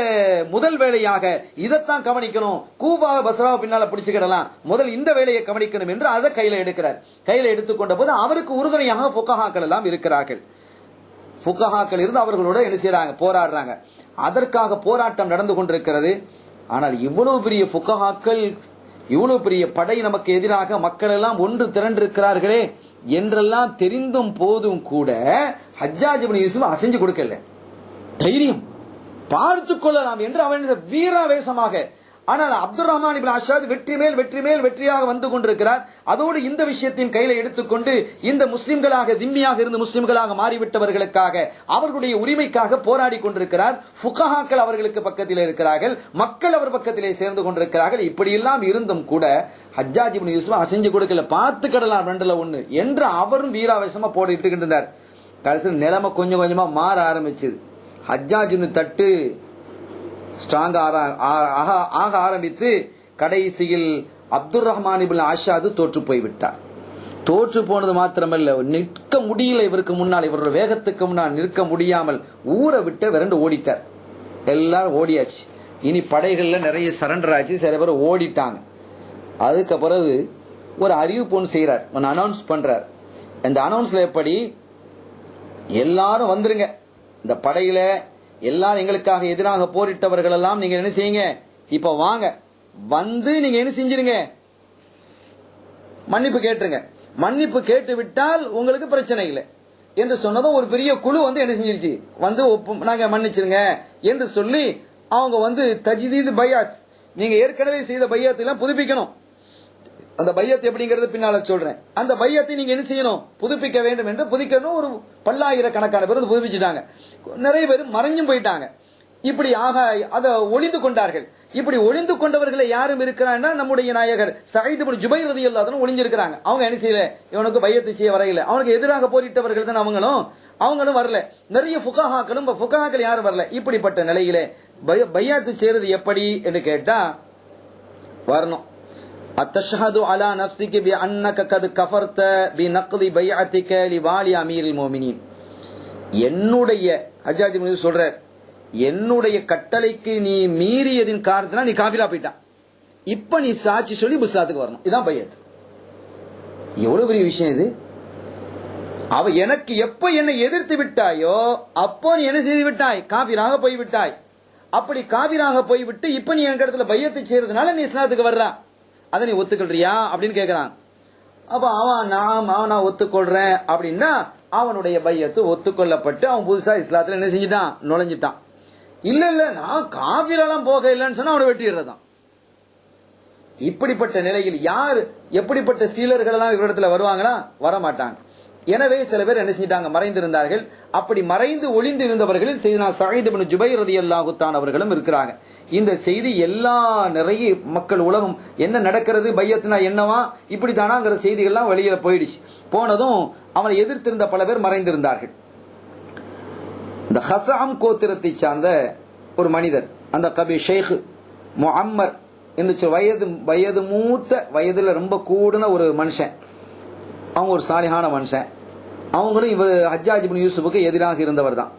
முதல் வேலையாக இதைத்தான் கவனிக்கணும், கூபாவை பஸ்ராவை பின்னால பிடிச்சுக்கிடலாம், முதல் இந்த வேலையை கவனிக்கணும் என்று அதை கையில எடுக்கிறார். கையில எடுத்துக்கொண்ட போது அவருக்கு உறுதுணையாக ஃபுகஹாக்கள் எல்லாம் இருக்கிறார்கள். ஃபுகஹாக்கள் இருந்து அவர்களோட என்ன செய்யறாங்க, போராடுறாங்க. அதற்காக போராட்டம் நடந்து கொண்டிருக்கிறது. ஆனால் இவ்வளவு பெரிய ஃபுகஹாக்கள், இவ்வளவு பெரிய படை நமக்கு எதிராக மக்கள் எல்லாம் ஒன்று திரண்டிருக்கிறார்களே என்றெல்லாம் தெரிந்தும் போதும் கூட ஹஜ்ஜாஜ் இப்னு யூசுப் அசைஞ்சு கொடுக்கல. தைரியம் பார்த்துக் கொள்ளலாம் என்று அவன் வீராவேசமாக, ஆனால் அப்துர் ரஹ்மான் இப்னு அஷாத் வெற்றி மேல் வெற்றி மேல் வெற்றியாக வந்து கொண்டிருக்கிறார். அதோடு இந்த விஷயத்தையும் கையில எடுத்துக்கொண்டு இந்த முஸ்லிம்களாக திம்மியாக இருந்து முஸ்லிம்களாக மாறிவிட்டவர்களுக்காக அவர்களுடைய உரிமைக்காக போராடி கொண்டிருக்கிறார். ஃபுகஹாக்கள் அவர்களுக்கு பக்கத்தில் இருக்கிறார்கள், மக்கள் அவர் பக்கத்திலே சேர்ந்து கொண்டிருக்கிறார்கள். இப்படி எல்லாம் இருந்தும் கூட ஹஜ்ஜாஜ் இப்னு யூசுப் அசைஞ்சு கொடுக்கல, பார்த்து கடலாம் ரெண்டுல ஒண்ணு என்று அவரும் வீராவேசமா போட்டுக்கிட்டு இருந்தார். கடைசியில் நிலைமை கொஞ்சம் கொஞ்சமா மாற ஆரம்பிச்சது. ஹஜ்ஜாஜ் தட்டு ஸ்ட்ராங் ஆக ஆரம்பித்து கடைசியில் அப்துர் ரஹ்மான் இப்னு அஷாத் தோற்று போய்விட்டார். தோற்று போனது மாத்திரமல்ல, நிற்க முடியல, இவருக்கு முன்னால் இவரோட வேகத்துக்கு முன்னால் நிற்க முடியாமல் ஊரை விட்டு விரண்டு ஓடிட்டார். எல்லாரும் ஓடியாச்சு. இனி படைகள்ல நிறைய சரண்டர் ஆச்சு, சில பேர் ஓடிட்டாங்க. அதுக்கு பிறகு ஒரு அறிவிப்பு ஒன்று செய்யறார், ஒன்று அனௌன்ஸ் பண்றார். இந்த அனௌன்ஸ்ல எப்படி, எல்லாரும் வந்துருங்க, இந்த படையில எல்லாரும் எங்களுக்காக எதிராக போரிட்டவர்கள் எல்லாம் நீங்க என்ன செய்யுங்க, இப்ப வாங்க, வந்து நீங்க என்ன செஞ்சிருங்க, மன்னிப்பு கேட்டுருங்க. மன்னிப்பு கேட்டு விட்டால் உங்களுக்கு பிரச்சனை இல்லை என்று சொன்னதும் ஒரு பெரிய குழு வந்து என்ன செஞ்சிருச்சு, வந்து நாங்க மன்னிச்சிருங்க என்று சொல்லி அவங்க வந்து தஜ்தீத் பையாத், நீங்க ஏற்கனவே செய்த பையாத்தை எல்லாம் புதுப்பிக்கணும். அந்த பையத்தை எப்படிங்கிறது பின்னால சொல்றேன். அந்த பையத்தை நீங்க என்ன செய்யணும், புதுப்பிக்க வேண்டும் என்று புதுக்கணும். ஒரு பல்லாயிரக்கணக்கான பேர் புதுப்பிச்சுட்டாங்க. நிறைய பேர் மறைஞ்சும் போயிட்டாங்க. இப்படி ஆக அதை ஒளிந்து கொண்டார்கள். இப்படி ஒளிந்து கொண்டவர்களை யாரும் இருக்கிறான்னா நம்முடைய நாயகர் சயீத் இப்னு ஜுபைர் ரலியல்லாஹு அன்ஹு ஒளிஞ்சிருக்கிறாங்க. அவங்க என்ன செய்யல, இவனுக்கு பையத்தை செய்ய வரையில, அவனுக்கு எதிராக போரிட்டவர்கள் தான் அவங்களும் வரல. நிறைய ஃபுகஹாக்கள் யாரும் வரல. இப்படிப்பட்ட நிலையிலே பையத்து செய்யறது எப்படி என்று கேட்டா வரணும். அத்தஷஹது அலா நஃப்ஸிக பி அன்னக கத் கஃபர்த பி நக்தி பைஅத்திக லிவாலி அமீரில் முஃமினீன். என்னுடைய ஹஜ்ஜாஜ் இப்னு யூசுப் சொல்றார், என்னுடைய கட்டளைக்கு நீ மீறியதின் காரணத்தினால் நீ காஃபிரா போயிட்டான், இப்ப நீ சாட்சி சொல்லி இஸ்லாத்துக்கு வரணும். இதான் பையத். எவ்வளவு பெரிய விஷயம் இது. அவ எனக்கு எப்ப என்னை எதிர்த்து விட்டாயோ அப்போ நீ என்ன செய்து விட்டாய், காபிராக போய்விட்டாய். அப்படி காபிராக போய்விட்டு இப்ப நீ எனக்கு இடத்துல பையத்தை செய்யறதுனால நீ இஸ்லாத்துக்கு வர்றா, அதை நீ ஒத்துக்கொள்றியா அப்படின்னு கேட்கிறான். அப்ப நான் ஒத்துக்கொள்றேன் அப்படின்னா அவனுடைய பையத்து ஒத்துக்கொள்ளப்பட்டு அவன் புதுசா இஸ்லாத்துல என்ன செஞ்சிட்டான், நுழைஞ்சிட்டான். இல்ல நான் காபிரெல்லாம் போக இல்லைன்னு சொன்னா அவனை வெட்டிடுறதான். இப்படிப்பட்ட நிலையில் யார் எப்படிப்பட்ட சீலர்கள் எல்லாம் இவரிடத்துல வருவாங்களா, வரமாட்டாங்க. எனவே சில பேர் என்ன செஞ்சிட்டாங்க, மறைந்திருந்தார்கள். அப்படி மறைந்து ஒளிந்து இருந்தவர்களில் செய்தினா சயீத் இப்னு ஜுபைர் ரலியல்லாஹு தஆலா அவர்களும் இருக்கிறாங்க. இந்த செய்தி எல்லா நிறைய மக்கள் உலகம் என்ன நடக்கிறது, பையத்னா என்னவா இப்படித்தானாங்கிற செய்திகள்லாம் வெளியில போயிடுச்சு. போனதும் அவனை எதிர்த்திருந்த பல பேர் மறைந்திருந்தார்கள். இந்த ஹஸாம் கோத்திரத்தை சார்ந்த ஒரு மனிதர், அந்த கபி ஷேக் முஅம்மர் என்று வயது மூத்த வயதுல ரொம்ப கூடுன ஒரு மனுஷன். அவங்க ஒரு சாலிஹான மனுஷன். அவங்களும் இவர் ஹஜ்ஜாஜ் இப்னு யூசுஃபுக்கு எதிராக இருந்தவர் தான்.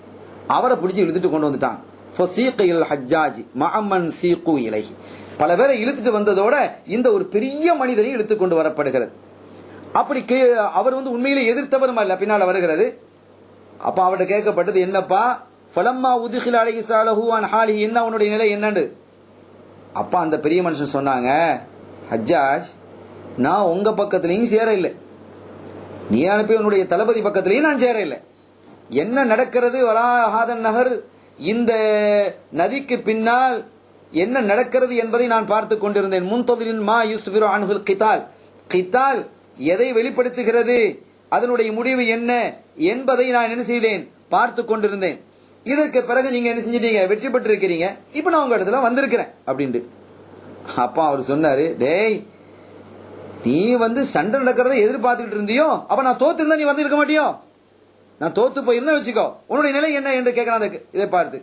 அவரை பிடிச்சி இழுத்துட்டு கொண்டு வந்துட்டாங்க. ஃபஸீகில் ஹஜ்ஜாஜ் மஅமன் சீகு இலைஹி. பல பேரை இழுத்துட்டு வந்ததோட இந்த ஒரு பெரிய மனிதரை இழுத்து கொண்டு வரப்படுகிறது. அப்படி அவர் உண்மையிலே எதிர்த்தவரும் அல்ல, பின்னால் வருகிறது. அப்ப அவர்கிட்ட கேட்கப்பட்டது, என்னப்பா ஃபலம்மா உதுகில அலைஹி ஸாலஹு அன் ஹாலிஹி, என்ன அவனுடைய நிலை என்னன்னு. அப்ப அந்த பெரிய மனுஷன் சொன்னாங்க, ஹஜ்ஜாஜ் நான் உங்க பக்கத்திலையும் சேர இல்லை, நீ அனுப்பி உன்னுடைய தளபதி பக்கத்திலையும் நான் சேர இல்லை. என்ன நடக்கிறது வராஹாதன் நகர், இந்த நதிக்கு பின்னால் என்ன நடக்கிறது என்பதை நான் பார்த்து கொண்டிருந்தேன். முன்ததிரின் மா யுஸ்பிரு அன்ஹுல் கிதால், கிதால் எதை வெளிப்படுத்துகிறது, அதனுடைய முடிவு என்ன என்பதை நான் என்ன செய்தேன், பார்த்து கொண்டிருந்தேன். இதற்கு பிறகு நீங்க என்ன செஞ்சிட்டீங்க, வெற்றி பெற்று இருக்கிறீங்க, இப்ப நான் உங்க இடத்துல வந்திருக்கிறேன் அப்படின்ட்டு. அப்பா அவர் சொன்னாரு, டேய் நீ சண்டை நடக்கிறத எதிர்பார்த்துட்டு இருந்தியோ, அப்ப நான் தோத்து இருந்தா நீ இருக்க மாட்டியோ, நான் தோத்து போயிருந்தா வச்சுக்கோ, உன்னுடைய நிலை என்ன என்று கேட்கிறான். இதை பார்த்து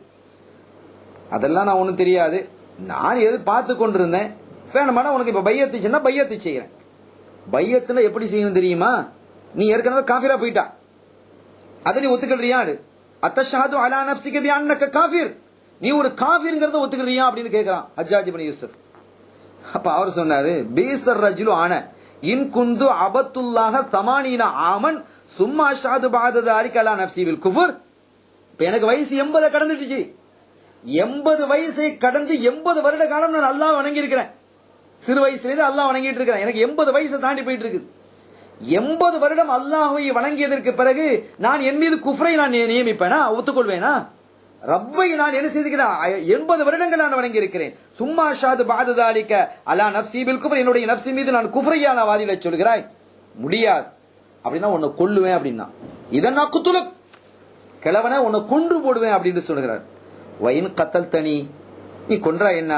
அதெல்லாம் நான் ஒண்ணும் தெரியாது, நான் எது பார்த்து கொண்டிருந்தேன், வேணுமானா உனக்கு இப்ப பையத்து சொன்னா பையத்தை செய்யறேன். பையத்துல எப்படி செய்யணும் தெரியுமா, நீ ஏற்கனவே காஃபிரா போயிட்டா, அதை நீ ஒத்துக்கிறியா, அத்தஷஹது அலா நஃப்ஸிக பி அன்னக காஃபிர், நீ ஒரு காஃபிர்ங்கறத ஒத்துக்கிறியா அப்படின்னு கேட்கிறான் ஹஜ்ஜாஜ் இப்னு யூசுப். அப்ப அவர் சொன்னாரு, பீசர் ரஜுலு ஆன இன் குந்து அபத்துல்லாஹ சமானீன ஆமன் சும்மா அஷ்ஹது பஅத ذلك அலா நஃப்ஸி பில் குஃபர். இப்ப எனக்கு வயசு 80 கடந்துடுச்சு, 80 வயசை கடந்து 80 வருட காலம் நான் அல்லாஹ் வணங்கி இருக்கிறேன். சிறு வயசுலேருந்து அல்லாஹ் வணங்கிட்டு இருக்கிறேன், எனக்கு 80 வயசை தாண்டி போயிட்டு இருக்குது. 80 வருடம் அல்லாஹ்வை வணங்கியதற்கு பிறகு நான் என் மீது குஃப்ரை நான் நியமிப்பேனா, ஒத்துக்கொள்வேனா? ரப்பை நான் என்ன செய்திருக்கிறேன், 80 வருடங்கள் நான் வணங்கி இருக்கிறேன். சும்மா ஷாது பஅத ذلك அலா நஃப்ஸி பில் குஃப்ர், என்னுடைய நஃப்ஸி மீது நான் குஃப்ரையா நான் வாதிட சொல்கிறாய், முடியாது. அப்படின்னா உன்னை கொல்லுவேன் அப்படின்னா, இதன் அக்குத்துலக் கிழவன உன்னை கொன்று போடுவேன் அப்படின்னு சொல்கிறார். வயின் கத்தல் தனி, நீ கொன்றா என்ன,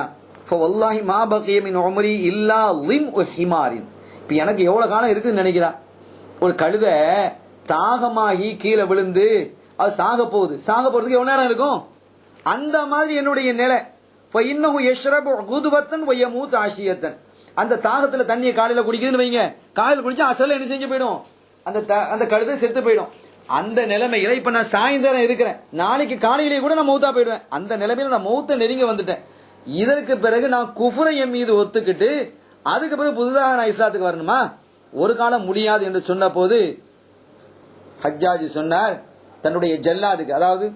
ஃபவல்லாஹி மா பகிய மின் உம்ரி இல்லா லிம் ஹிமாரின். இப்ப எனக்கு எவ்வளவு காலம் இருக்குன்னு நினைக்கிறான். ஒரு கழுத தாகமாகி கீழே விழுந்து அது சாக போகுது, சாக போறதுக்கு எவ்வளவு நேரம் இருக்கும், அந்த மாதிரி என்னுடைய நிலை. ஃபஇன்னஹு யஷ்ரபு குதுவத்தன் வயமூத் ஆஷியத்தன். அந்த தாகத்துல தண்ணியை காலையில குடிக்குதுன்னு வைங்க, காலையில குடிச்சா அசல என்ன செஞ்சு போயிடும், அந்த கழுதை செத்து போயிடும். அந்த நிலைமையில இப்ப நான் சாயந்தரம் இருக்கிறேன், நாளைக்கு காலையிலேயே கூட நான் மௌத்தா போயிடுவேன். அந்த நிலைமையில நான் மௌத்த நெருங்கி வந்துட்டேன். இதற்கு பிறகு நான் குஃப்ரை என் மீது ஒத்துக்கிட்டு அதுக்கு பிறகு புதுதாக நான் இஸ்லாத்துக்கு வரணுமா, ஒரு காலம் முடியாது என்று சொன்ன போது ஹஜ்ஜாஜ் சொன்னார் தன்னுடைய ஜல்லாதுக்கு, அதாவது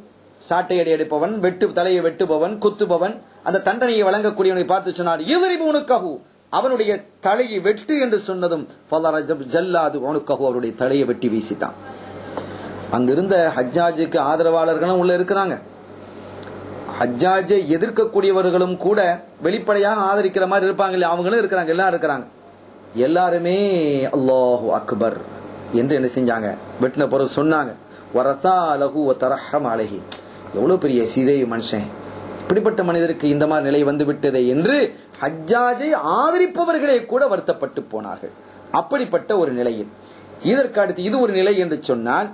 சாட்டையடி எடுப்பவன், தலையை வெட்டுபவன், குத்துபவன், அந்த தண்டனையை வழங்கக்கூடியவனை பார்த்து சொன்னார், இவரிபு உனக்கஹு, அவனுடைய தலையை வெட்டு என்று சொன்னதும் ஜல்லாது உனக்கஹு, அவருடைய தலையை வெட்டி வீசிட்டான். அங்கிருந்த ஹஜ்ஜாஜுக்கு ஆதரவாளர்களும் உள்ள இருக்கிறாங்க, ஹஜ்ஜாஜை எதிர்க்கக்கூடியவர்களும் கூட வெளிப்படையாக ஆதரிக்கிற மாதிரி இருப்பாங்க, அவங்களும் இருக்கிறாங்க, எல்லாரும் இருக்கிறாங்க. எல்லாருமே அல்லாஹு அக்பர் என்று என்ன செஞ்சாங்க, வெட்டின பிறகு சொன்னாங்க, வரசா லஹு வ தரஹம் அலைஹி, எவ்வளவு பெரிய சீதை மனுஷன், இப்படிப்பட்ட மனிதருக்கு இந்த மாதிரி நிலை வந்து விட்டதே என்று ஹஜ்ஜாஜை ஆதரிப்பவர்களே கூட வருத்தப்பட்டு போனார்கள். அப்படிப்பட்ட ஒரு நிலையில் இதற்கு அடுத்து இது ஒரு நிலை என்று சொன்னால்,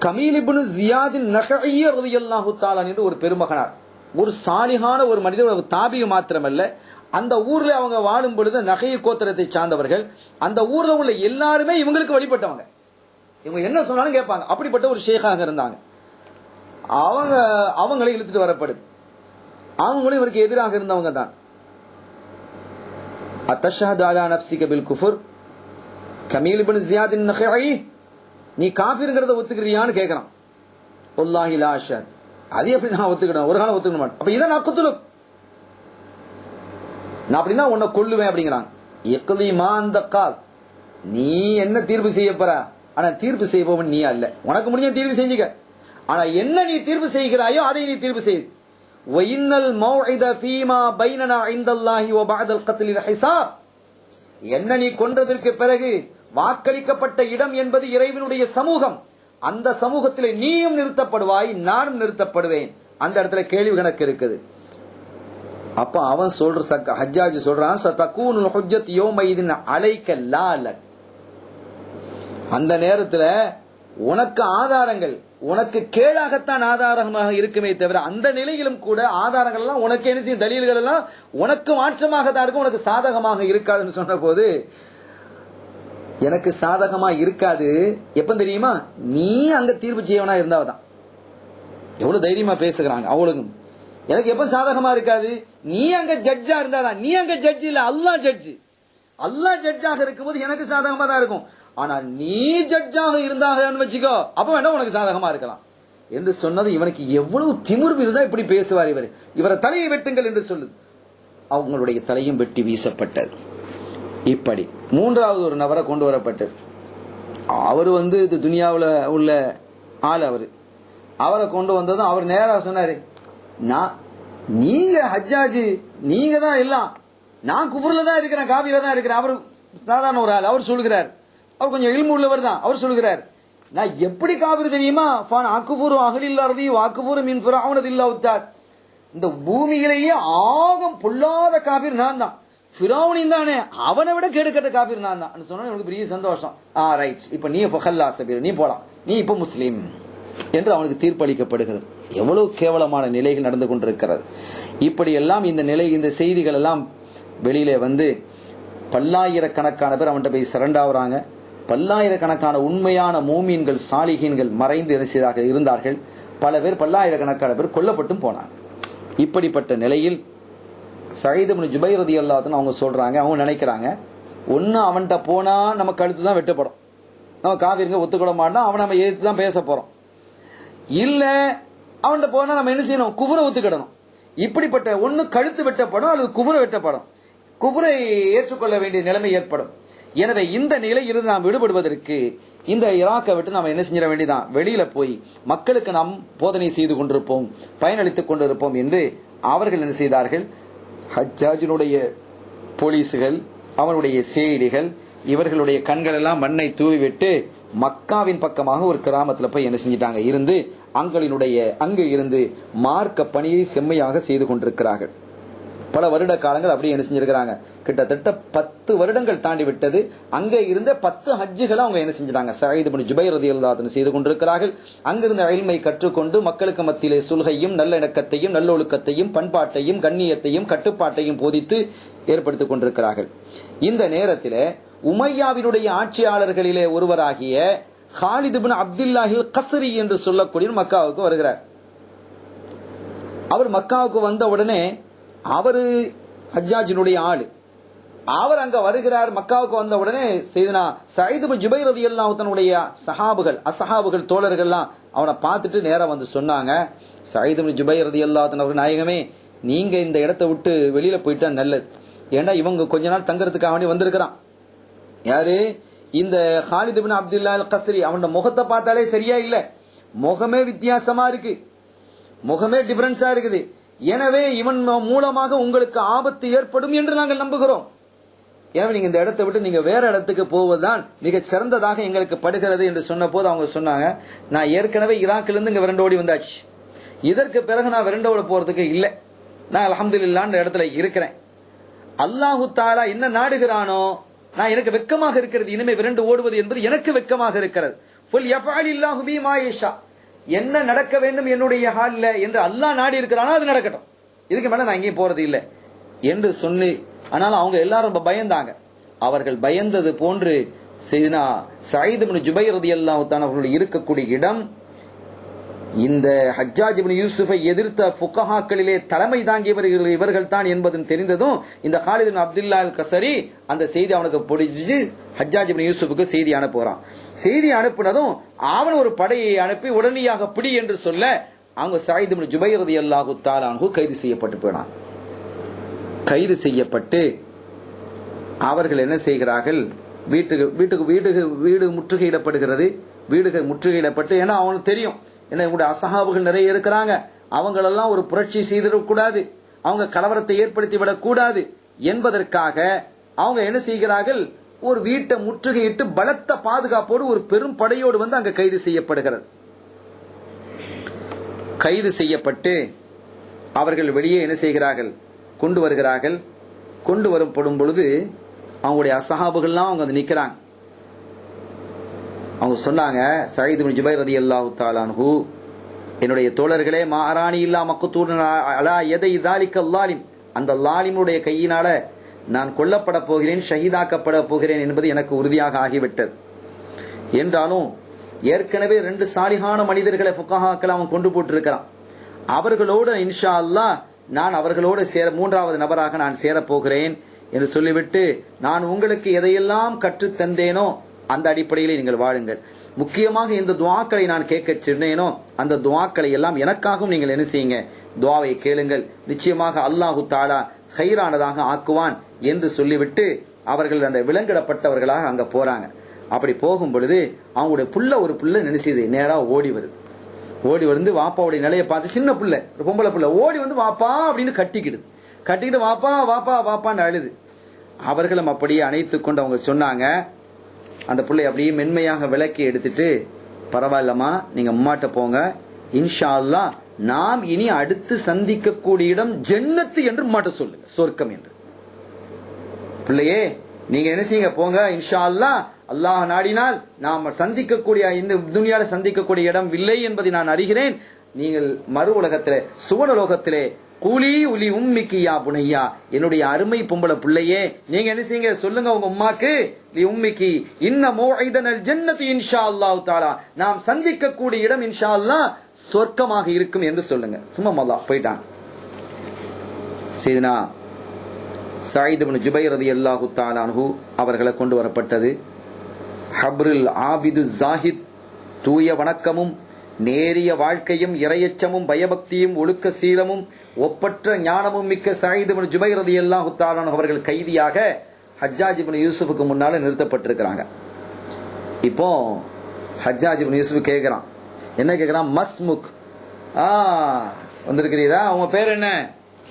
கமீல் இப்னு ஜியாதின் நகஇ ரலியல்லாஹு தஆலா என்று ஒரு பெருமகனார், ஒரு சாலிஹான ஒரு மனிதர், ஒரு தாபியு மாத்திரமல்ல, அந்த ஊர்ல அவங்க வாழும் பொழுது நகை கோத்திரத்தை சார்ந்தவர்கள், அந்த ஊர்ல உள்ள எல்லாருமே இவங்களுக்கு வழிபட்டவங்க, இவங்க என்ன சொன்னாலும் கேட்பாங்க. அப்படிப்பட்ட ஒரு ஷேகாக இருந்தாங்க. அவங்களை இழுத்துட்டு வரப்படுது, அவங்களும் இவருக்கு எதிராக இருந்தவங்க தான். அத்தஷஹது அலா நஃப்ஸிக பில் குஃப்ர் கமீல் இப்னு ஜியாத் நஹை, நீ காஃபிர்ங்கிறத ஒத்துக்கிறியான்னு கேட்கறான். வல்லாஹி லா அஷ்ஹது, அது எப்படி நான் ஒத்துக்கிட்டேன், ஒரு காலம் ஒத்துக்க மாட்டேன். அப்ப இதை நான் குத்துலுக், நான் அப்படின்னா உன்னை கொல்லுவேன் அப்படிங்கிறாங்க. இக்லி மா அந்த கால், நீ என்ன தீர்ப்பு செய்ய போற, ஆனா தீர்ப்பு செய்பவன் நீ அல்ல, உனக்கு முடிஞ்ச தீர்ப்பு செஞ்சுக்க, ஆனா என்ன நீ தீர்ப்பு செய்கிறாயோ அதை நீ தீர்ப்பு செய். வஇன்னல் மௌஇத ஃபீமா பைனனா இன்தல்லாஹி வ பஅதல் கத்லில் ஹிசாப், என்ன நீ கொன்றதற்கு பிறகு வாக்களிக்கப்பட்ட இடம் என்பது இறைவனுடைய சமூகம், அந்த சமூகத்தில் நீயும் நிறுத்தப்படுவாய், நானும் நிறுத்தப்படுவேன், அந்த இடத்துல கேள்வி கணக்கு இருக்குது. அப்ப அவன் சொல்ற ஹஜ்ஜாஜ் சொல்றான், சதகூனுல் ஹுஜ்ஜத் யௌமைதின் அலைக லா லக், அந்த நேரத்துல உனக்கு ஆதாரங்கள் உனக்கு கேடாகத்தான் ஆதாரமாக இருக்குமே தவிர, அந்த நிலையிலும் கூட ஆதாரங்கள் எல்லாம் உனக்கு என்ன செய்யும், தலீல்கள் எல்லாம் உனக்கு மாற்றமாக தான் இருக்கும், உனக்கு சாதகமாக இருக்காதுன்னு சொன்ன போது, எனக்கு சாதகமா இருக்காது எப்ப தெரியுமா, நீ அங்க தீர்ப்பு செய்யவனா இருந்தாதான். எவ்வளவு தைரியமா பேசுகிறாங்க அவளுக்கும். எனக்கு எப்ப சாதகமா இருக்காது, நீ அங்க ஜட்ஜா இருந்தாதான். நீ அங்க ஜட்ஜ் இல்ல, அல்லாஹ் ஜட்ஜ். அல்லாஹ் ஜட்ஜாக இருக்கும்போது எனக்கு சாதகமா தான் இருக்கும், ஆனா நீ ஜட்ஜாக இருந்தாங்கன்னு வச்சுக்கோ, அப்ப வேண்டாம் உனக்கு சாதகமா இருக்கலாம் என்று சொன்னது. இவனுக்கு எவ்வளவு திமிர் இருந்தா இப்படி பேசுவார் இவர். இவரை தலையை வெட்டுங்கள் என்று சொல்லுது. அவங்களுடைய தலையும் வெட்டி வீசப்பட்டது. இப்படி மூன்றாவது ஒரு நபரை கொண்டு வரப்பட்டது. அவர் இது துனியாவில் உள்ள ஆள். அவரை கொண்டு வந்ததும் அவர் நேரா சொன்னாரு, நீங்க ஹஜ்ஜாஜ், நீங்க தான் எல்லாம், நான் குஃப்ர்ல தான் இருக்கிறேன், காபில தான் இருக்கிறேன். அவர் சாதாரண ஒரு ஆள். அவர் சொல்கிறார், அவர் கொஞ்சம் இல்மு உள்ளவர் தான். அவர் சொல்கிறார், நான் எப்படி காபிர் தெரியுமா, அக்குஃபுரு அஹ்லில் அர்தி வ அக்குஃபுரு மின் ஃபிரௌன தில்லவுத்தார், இந்த பூமியிலேயே ஆகம் பொல்லாத காபிர் நான் தான், ஃபிரௌனின் தானே, அவனை விட கேடுகட்ட காபிர் நான் தான் சொன்னா எனக்கு பெரிய சந்தோஷம். ரைட், இப்ப நீ ஃபஹல்லா சபீர், நீ போலாம், நீ இப்ப முஸ்லீம் என்று அவனுக்கு தீர்ப்பளிக்கப்படுகிறது. எவ்வளவு கேவலமான நிலைகள் நடந்து கொண்டிருக்கிறது. இப்படி எல்லாம் இந்த நிலை, இந்த செய்திகள் எல்லாம் வெளியிலே பல்லாயிரக்கணக்கான பேர் அவன்கிட்ட போய் சரண்டாகிறாங்க. பல்லாயிரக்கணக்கான உண்மையான மூமீன்கள், சாலிஹீன்கள் மறைந்து இருந்தார்கள். பல பேர், பல்லாயிரக்கணக்கான பேர் கொல்லப்பட்டும் போனாங்க. இப்படிப்பட்ட நிலையில் சயீத் இப்னு ஜுபைர் ரலியல்லாஹு அன்ஹு அவங்க சொல்றாங்க, அவங்க நினைக்கிறாங்க, ஒன்னு அவன்கிட்ட போனா நம்ம கழுத்து தான் வெட்டப்படும், நம்ம காவிரிங்க ஒத்துக்கொள்ள மாட்டோம், அவன் நம்ம எதிர்த்து தான் பேச போறோம், இல்ல அவன்கிட்ட போனா நம்ம என்ன செய்யணும், குஃப்ரை ஒத்துக்கிடணும். இப்படிப்பட்ட ஒன்னு கழுத்து வெட்டப்படும் அல்லது குஃப்ரை வெட்டப்படும், குஃப்ரை ஏற்றுக்கொள்ள வேண்டிய நிலைமை ஏற்படும். எனவே இந்த நிலையிலிருந்து நாம் விடுபடுவதற்கு இந்த ஈராக்கை விட்டு நாம் என்ன செஞ்சிட வேண்டியதான், வெளியில போய் மக்களுக்கு நாம் போதனை செய்து கொண்டிருப்போம், பயனளித்துக் கொண்டிருப்போம் என்று அவர்கள் என்ன செய்தார்கள். ஹஜ்ஜாஜினுடைய போலீசுகள், அவனுடைய செயலிகள், இவர்களுடைய கண்கள் எல்லாம் மண்ணை தூவிவிட்டு மக்காவின் பக்கமாக ஒரு கிராமத்துல போய் என்ன செஞ்சிட்டாங்க, இருந்து அங்கு இருந்து மார்க்க பணியை செம்மையாக செய்து கொண்டிருக்கிறார்கள். பல வருட காலங்கள் அப்படியே என்ன செஞ்சிருக்கிறாங்க, கிட்டத்தட்ட 10 வருடங்கள் தாண்டி விட்டது. அங்கே இருந்த 10 ஹஜ்ஜுகளை அவங்க என்ன செஞ்சிட்டாங்க, சயீத் இப்னு ஜுபைர் ரலியல்லாஹு அன்ஹு செய்து கொண்டிருக்கிறார்கள். அங்கிருந்த இல்மை கற்றுக்கொண்டு மக்களுக்கு மத்தியிலே சுல்கையும், நல்லிணக்கத்தையும், நல்லொழுக்கத்தையும், பண்பாட்டையும், கண்ணியத்தையும், கட்டுப்பாட்டையும் போதித்து ஏற்படுத்திக் கொண்டிருக்கிறார்கள். இந்த நேரத்தில் உமையாவினுடைய ஆட்சியாளர்களிலே ஒருவராகிய ஹாலித் இப்னு அப்துல்லாஹில் கஸ்ரி என்று சொல்லக்கூடிய மக்காவுக்கு வருகிறார். அவர் மக்காவுக்கு வந்த உடனே, அவரு ஹஜ்ஜாஜினுடைய ஆளு, அவர் அங்க வருகிறார். மக்காவுக்கு வந்த உடனே செய்தனா சயீத் இப்னு ஜுபைர் ரலியல்லாஹு தன்னுடைய அஸ்ஹாபுகள் தோழர்கள்லாம் அவனை பார்த்துட்டு நேரா வந்து சொன்னாங்க, சயீத் இப்னு ஜுபைர் ரலியல்லாஹு தன் நாயகமே, நீங்க இந்த இடத்தை விட்டு வெளியில போயிட்டா நல்லது. ஏன்னா இவங்க கொஞ்ச நாள் தங்கறதுக்காக வேண்டி வந்திருக்கிறான். யாரு, இந்த ஹாலித் இப்னு அப்துல்லா அல் கஸ்ரி. அவனோட முகத்தை பார்த்தாலே சரியா இல்ல, முகமே வித்தியாசமா இருக்கு, முகமே டிஃபரன்ஸா இருக்குது. எனவே இவன் மூலமாக உங்களுக்கு ஆபத்து ஏற்படும் என்று நாங்கள் நம்புகிறோம். எனவே நீங்க இந்த இடத்தை விட்டு நீங்க வேற இடத்துக்கு போவதுதான் மிக சிறந்ததாக எங்களுக்கு படுகிறது என்று சொன்ன போது அவங்க சொன்னாங்க, நான் ஏற்கனவே ஈராக்கிலிருந்து இங்க விரண்டோடி வந்தாச்சு, இதற்கு பிறகு நான் விரண்டோட போறதுக்கு இல்ல, நான் அல்ஹம்துலில்லாஹ் இந்த இடத்துல இருக்கிறேன். அல்லாஹு தஆலா என்ன நாடுகிறானோ, நான் எனக்கு வெக்கமாக இருக்கிறது, இனிமே விரண்டு ஓடுவது என்பது எனக்கு வெக்கமாக இருக்கிறது. ஃபுல் யஃஅலில்லாஹு பிமா யஷா, என்ன நடக்க வேண்டும் என்னுடைய ஹால்ல என்று அல்லாஹ் நாடி இருக்கிறானோ அது நடக்கட்டும், இதுக்கு மேல நான் எங்கேயும் போறது இல்லை என்று சொல்லி. ஆனால் அவங்க எல்லாரும் ரொம்ப பயந்தாங்க. அவர்கள் பயந்தது போன்று சையதுனா சயீத் இப்னு ஜுபைர் ரலியல்லாஹு தஆலா அவர்கள் இருக்கக்கூடிய இடம் இந்த ஹஜ்ஜாஜ் இப்னு யூசுஃபை எதிர்த்த ஃபுகஹாக்களிலே தலைமை தாங்கியவர்கள் இவர்கள் தான் என்பதும் தெரிந்ததும் இந்த காலித் இப்னு அப்துல்லா அல் கஸரி அந்த செய்தி அவனுக்கு பிடிச்சி ஹஜ்ஜாஜ் இப்னு யூசுஃபுக்கு செய்தி அனுப்புறான். செய்தி அனுப்புனதும் அவன் ஒரு படையை அனுப்பி உடனடியாக பிடி என்று சொல்ல அவங்க சயீத் இப்னு ஜுபைர் ரலியல்லாஹு தஆலா அன்ஹு கைது செய்யப்பட்டு போனான். கைது செய்யப்பட்டு அவர்கள் என்ன செய்கிறார்கள், வீடு முற்றுகையிடப்படுகிறது. வீடு முற்றுகையிடப்பட்டு, ஏன்னா அவனுக்கு தெரியும் என்ன இவங்களுடைய அசஹாபுகள் நிறைய இருக்கிறாங்க, அவங்களெல்லாம் ஒரு புரட்சி செய்திடக்கூடாது, அவங்க கலவரத்தை ஏற்படுத்தி விடக்கூடாது என்பதற்காக அவங்க என்ன செய்கிறார்கள், ஒரு வீட்டை முற்றுகையிட்டு பலத்த பாதுகாப்போடு ஒரு பெரும் படையோடு வந்து அங்க கைது செய்யப்படுகிறது. கைது செய்யப்பட்டு அவர்கள் வெளியே என்ன செய்கிறார்கள், கொண்டு வருகிறார்கள். கொண்டு வரப்படும் பொழுது அவங்களுடைய அசஹாபுகள்லாம் அவங்க வந்து நிக்கிறாங்க. அவங்க சொன்னாங்க, சயீத் இப்னு ஜுபைர் ரலியல்லாஹு தஆலா அன்ஹு, என்னுடைய தோழர்களே, மாராணி இல்லா மக்தூன் அலா யதை ஸாலிக ஸாலிம், அந்த ஸாலிமுடைய கையினால நான் கொல்லப்பட போகிறேன், ஷஹீதாக்கப்பட போகிறேன் என்பது எனக்கு உறுதியாக ஆகிவிட்டது. என்றாலும் ஏற்கனவே 2 சாலிஹான மனிதர்களை ஃபுகஹாக்கள் அவன் கொண்டு போட்டு இருக்கிறான். அவர்களோடு இன்ஷா அல்லாஹ் நான் அவர்களோடு மூன்றாவது நபராக நான் சேர போகிறேன் என்று சொல்லிவிட்டு, நான் உங்களுக்கு எதையெல்லாம் கற்றுத் தந்தேனோ அந்த அடிப்படையில் நீங்கள் வாழுங்கள். முக்கியமாக இந்த துஆக்களை நான் கேட்க சொன்னேனோ அந்த துஆக்களை எல்லாம் எனக்காகவும் நீங்கள் என்ன செய்யுங்க, துஆவை கேளுங்கள். நிச்சயமாக அல்லாஹு தஆலா கைரானதாக ஆக்குவான் என்று சொல்லிவிட்டு அவர்கள் அந்த விலங்கிடப்பட்டவர்களாக அங்க போறாங்க. அப்படி போகும் பொழுது அவங்களுடைய ஒரு புள்ள நினைச்சது நேரா ஓடி வருது. ஓடி வந்து வாப்பாவுடைய நிலையை பார்த்து, சின்ன புள்ள, ஒரு பொம்பளை புள்ள ஓடி வந்து வாப்பா அப்படின்னு கட்டிக்கிட்டு வாப்பா வாப்பா வாப்பான்னு அழுது. அவர்களும் அப்படியே அணைத்து கொண்டு அவங்க சொன்னாங்க, அந்த பிள்ளை அப்படியே மென்மையாக விலக்கி எடுத்துட்டு, பரவாயில்லம்மா நீங்க அம்மாட்ட போங்க, இன்ஷா அல்லாஹ் நாம் இனி அடுத்து சந்திக்கக்கூடிய இடம் ஜன்னத்து என்று அம்மாட்ட சொல்லுங்க, சொர்க்கம் என்று. பிள்ளையே நீங்க என்ன செய்யுங்க, போங்க, இன்ஷா அல்லாஹ் அல்லாஹ் நாடினால் நாம் சந்திக்கக்கூடிய இந்த துனியால சந்திக்கக்கூடிய இடம் இல்லை என்பதை நான் அறிகிறேன். நீங்கள் மறு உலகத்திலே சுவனலோகத்திலே கூலி உலி உம்மிக்கு யா புனையா, என்னுடைய அருமை பொம்பளை பிள்ளையே நீங்க என்ன செய்யுங்க, சொல்லுங்க உங்க உம்மாக்கு, லி உம்மிக்கு இன்ன மௌஇதனல் ஜன்னத்து இன்ஷா அல்லாஹ் தஆலா, நாம் சந்திக்கக்கூடிய இடம் இன்ஷா அல்லாஹ் சொர்க்கமாக இருக்கும் என்று சொல்லுங்க. சும்மா மல்லா போயிட்டான். சையதுனா சயீத் இப்னு ஜுபைர் ரலியல்லாஹு தஆலா அன்ஹு அவர்களை கொண்டு வரப்பட்டது. ஹப்ருல் ஆபிது ஜாஹித், தூய வணக்கமும் நேரிய வாழ்க்கையும் இறையச்சமும் பயபக்தியும் ஒழுக்க சீலமும் ஒப்பற்ற ஞானமும் மிக்க சயீத் இப்னு ஜுபைர் ரலியல்லாஹு தஆலா அன்ஹு அவர்கள் கைதியாக ஹஜ்ஜாஜ் இப்னு யூசுஃபுக்கு முன்னால நிறுத்தப்பட்டிருக்கிறாங்க. இப்போ ஹஜ்ஜாஜ் இப்னு யூசுஃப் கேட்கிறான், என்ன கேட்கிறான், மஸ்முக், வந்திருக்கிறீரா, உங்க பேர் என்ன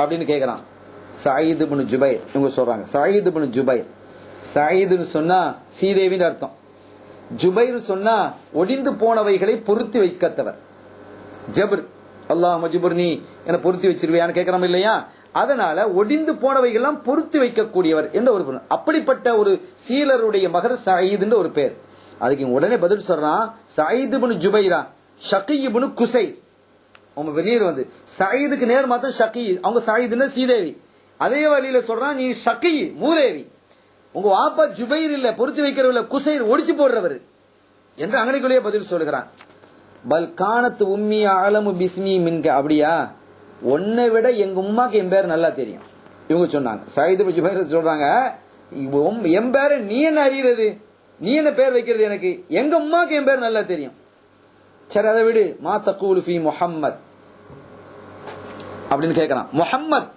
அப்படின்னு கேட்கிறான். சயீத் இப்னு ஜுபைர், இவங்க சொல்றாங்க சயீத் இப்னு ஜுபைர். சயீதுன்னு சொன்னா சீதேவின்னு அர்த்தம், ஜுபைர் சொன்னா ஒடிந்து போனவைகளை பொருத்தி வைக்கத்தவர். ஜபர், அல்லாஹ் மஜ்புர்னி என பொருத்தி வச்சிருவியான்னு கேட்கிறோம் இல்லையா, அதனால ஒடிந்து போனவைகள்லாம் பொருத்தி வைக்கக்கூடியவர் என்ற ஒரு பொருள். அப்படிப்பட்ட ஒரு சீலருடைய மகர் சயீத் ஒரு பேர். அதுக்கு உடனே பதில் சொல்றான், சயீத் இப்னு ஜுபைரா ஷகீ இப்னு குசைர். அவங்க வெளியே வந்து சயீதுக்கு நேர் மாத்த ஷகீ, அவங்க சயீதுன்னா சீதேவி. அதே வழியில சொல்றான், நீ ஷகீ மூதேவி, உங்க வாப்பா ஜுபைர் இல்ல பொருத்தி வைக்கிறவர்ல குசைர் ஒடிச்சு போடுறவர் என்று அங்கனைக்குள்ளேயே பதில் சொல்கிறான். பல் கானத்து உம்மி அலமு பிஸ்மி மின்க, அப்படியா, உன்னை விட எங்க உம்மாக்கு என் பேர் நல்லா தெரியும் இவங்க சொன்னாங்க. சயீத் இப்னு ஜுபைர் சொல்றாங்க, என் பேரை நீ என்ன அறிகிறது, நீ என்ன பேர் வைக்கிறது, எனக்கு எங்க உம்மாக்கு என் பேர் நல்லா தெரியும். சரி அதை விடு, மா தகூலு ஃபீ முஹம்மத் அப்படின்னு கேட்கிறான். முஹம்மத்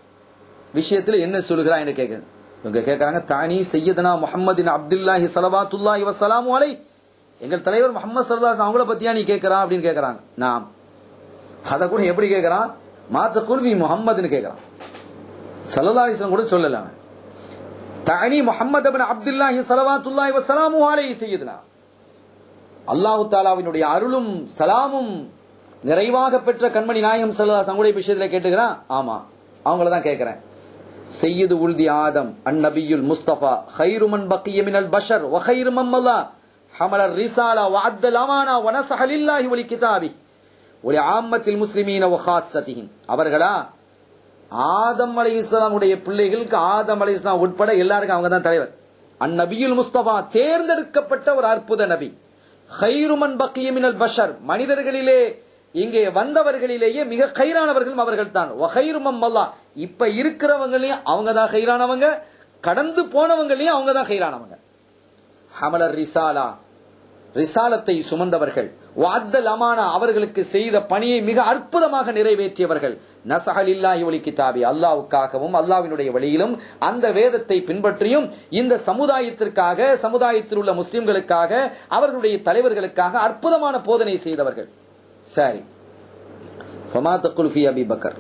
விஷயத்துல என்ன சொல்லுகிறான் என்று கேட்குது. இவங்க கேட்கறாங்க, தானி சையதுனா முஹம்மதின் அப்துல்லாஹி ஸலவாத்துல்லாஹி வஸலாமு அலைஹி, எங்கள் தலைவர் முஹம்மது ஸல்லல்லாஹு அலைஹி வஸல்லம் அவங்கள பத்தியா நீ கேட்கறான் அப்படின்னு கேட்கறாங்க. நாம் அத கூட எப்படி கேட்கறான், மா தகூலு ஃபீ முஹம்மத்னு கேட்கறான். ஸல்லல்லாஹு அலைஹி வஸல்லம் கூட சொல்லல. தானி முஹம்மது இப்னு அப்துல்லாஹி ஸலவாத்துல்லாஹி வஸலாமு அலைஹி சையதுனா, அல்லாஹ் தஆலாவினுடைய அருளும் சலாமும் நிறைவாக பெற்ற கண்மணி நாயகம் ஸல்லல்லாஹு அலைஹி வஸல்லம் விஷயத்துல கேட்டுக்கிறான். ஆமா அவங்கள தான் கேட்கிறேன். சையது உல்தி ஆதம் அந்நபியுல் முஸ்தபா கைரு மன் பக்கிய மினல் பஷர் வ கைரு மம்மல்லா ஹமலர் ரிசாலா வ அத்தல் அமானா வ நஸஹ லில்லாஹி வ லிகிதாபி வ லிஆம்மத்தில் முஸ்லிமீன வ காஸத்திஹிம். அவர்களா ஆதம் அலைஹிஸ்ஸலாம் உடைய பிள்ளைகளுக்கு ஆதம் அலைஹிஸ்ஸலாம் உட்பட எல்லாருக்கும் அவங்க தான் தலைவர். அந்நபியுல் முஸ்தபா தேர்ந்தெடுக்கப்பட்ட ஒரு அற்புத நபி. கைரு மன் பக்கிய மினல் பஷர், மனிதர்களிலே இங்கே வந்தவர்களிலேயே மிக கைரானவர்களும் அவர்கள் தான். இப்ப இருக்கிறவங்களையும் அவங்க தான் கைரானவங்க, கடந்து போனவங்களையும் அவங்க தான் கைரானவங்க. ஹமலர் ரிசாலா, ரிசாலத்தை சுமந்தவர்கள். வஅத்தல் அமானா, அவர்களுக்கு செய்த பணியை மிக அற்புதமாக நிறைவேற்றியவர்கள். நஸஹலில்லாஹி வலி கிதாபி, அல்லாஹ்வுக்காகவும் அல்லாஹ்வினுடைய வழியிலும் அந்த வேதத்தை பின்பற்றியும் இந்த சமுதாயத்திற்காக, சமுதாயத்தில் உள்ள முஸ்லிம்களுக்காக, அவர்களுடைய தலைவர்களுக்காக அற்புதமான போதனை செய்தவர்கள். சரி, ஃபமா தகுல் ஃபி அபி பக்கர்,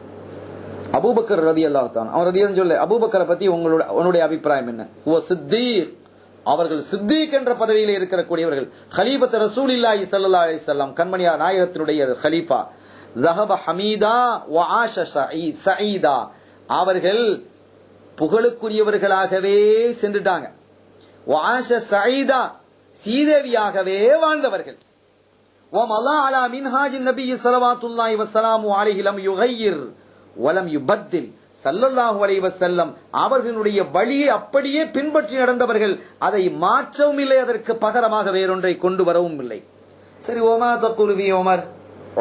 அபூபக்கர் ரலியல்லாஹு தஆலா, அவர் ரலியல்லாஹு சொல்ல அபூபக்கரை பத்தி உங்களுடைய அபிப்பிராயம் என்ன? ஹுவ சித்தீக், அவர்கள் சித்திக் என்ற பதவியில் இருக்கக்கூடியவர்கள். கலீஃபத் ரசூலுல்லாஹி ஸல்லல்லாஹு அலைஹி வஸல்லம், கண்மணியார் நாயகத்தினுடைய கலீஃபா. ذهب ஹமீதா وعاش சயீதா, அவர்கள் புகழுக்குரியவர்களாகவே சென்றுட்டாங்க. وعاش சயீதா, சீதேவியாகவே வாழ்ந்தவர்கள். ومضى على منهاج النبي صلوات الله وسلامه عليه لم يغير ولم يبدل. ஸல்லல்லாஹு அலைஹி வஸல்லம் அவர்களுடைய வழியை அப்படியே பின்பற்றி நடந்தவர்கள். அதை மாற்றவும் இல்லை, அதற்கு பகரமாக வேறொன்றை கொண்டு வரவும் இல்லை. சரி, ஒமா தகுலு ஃபி உமர்,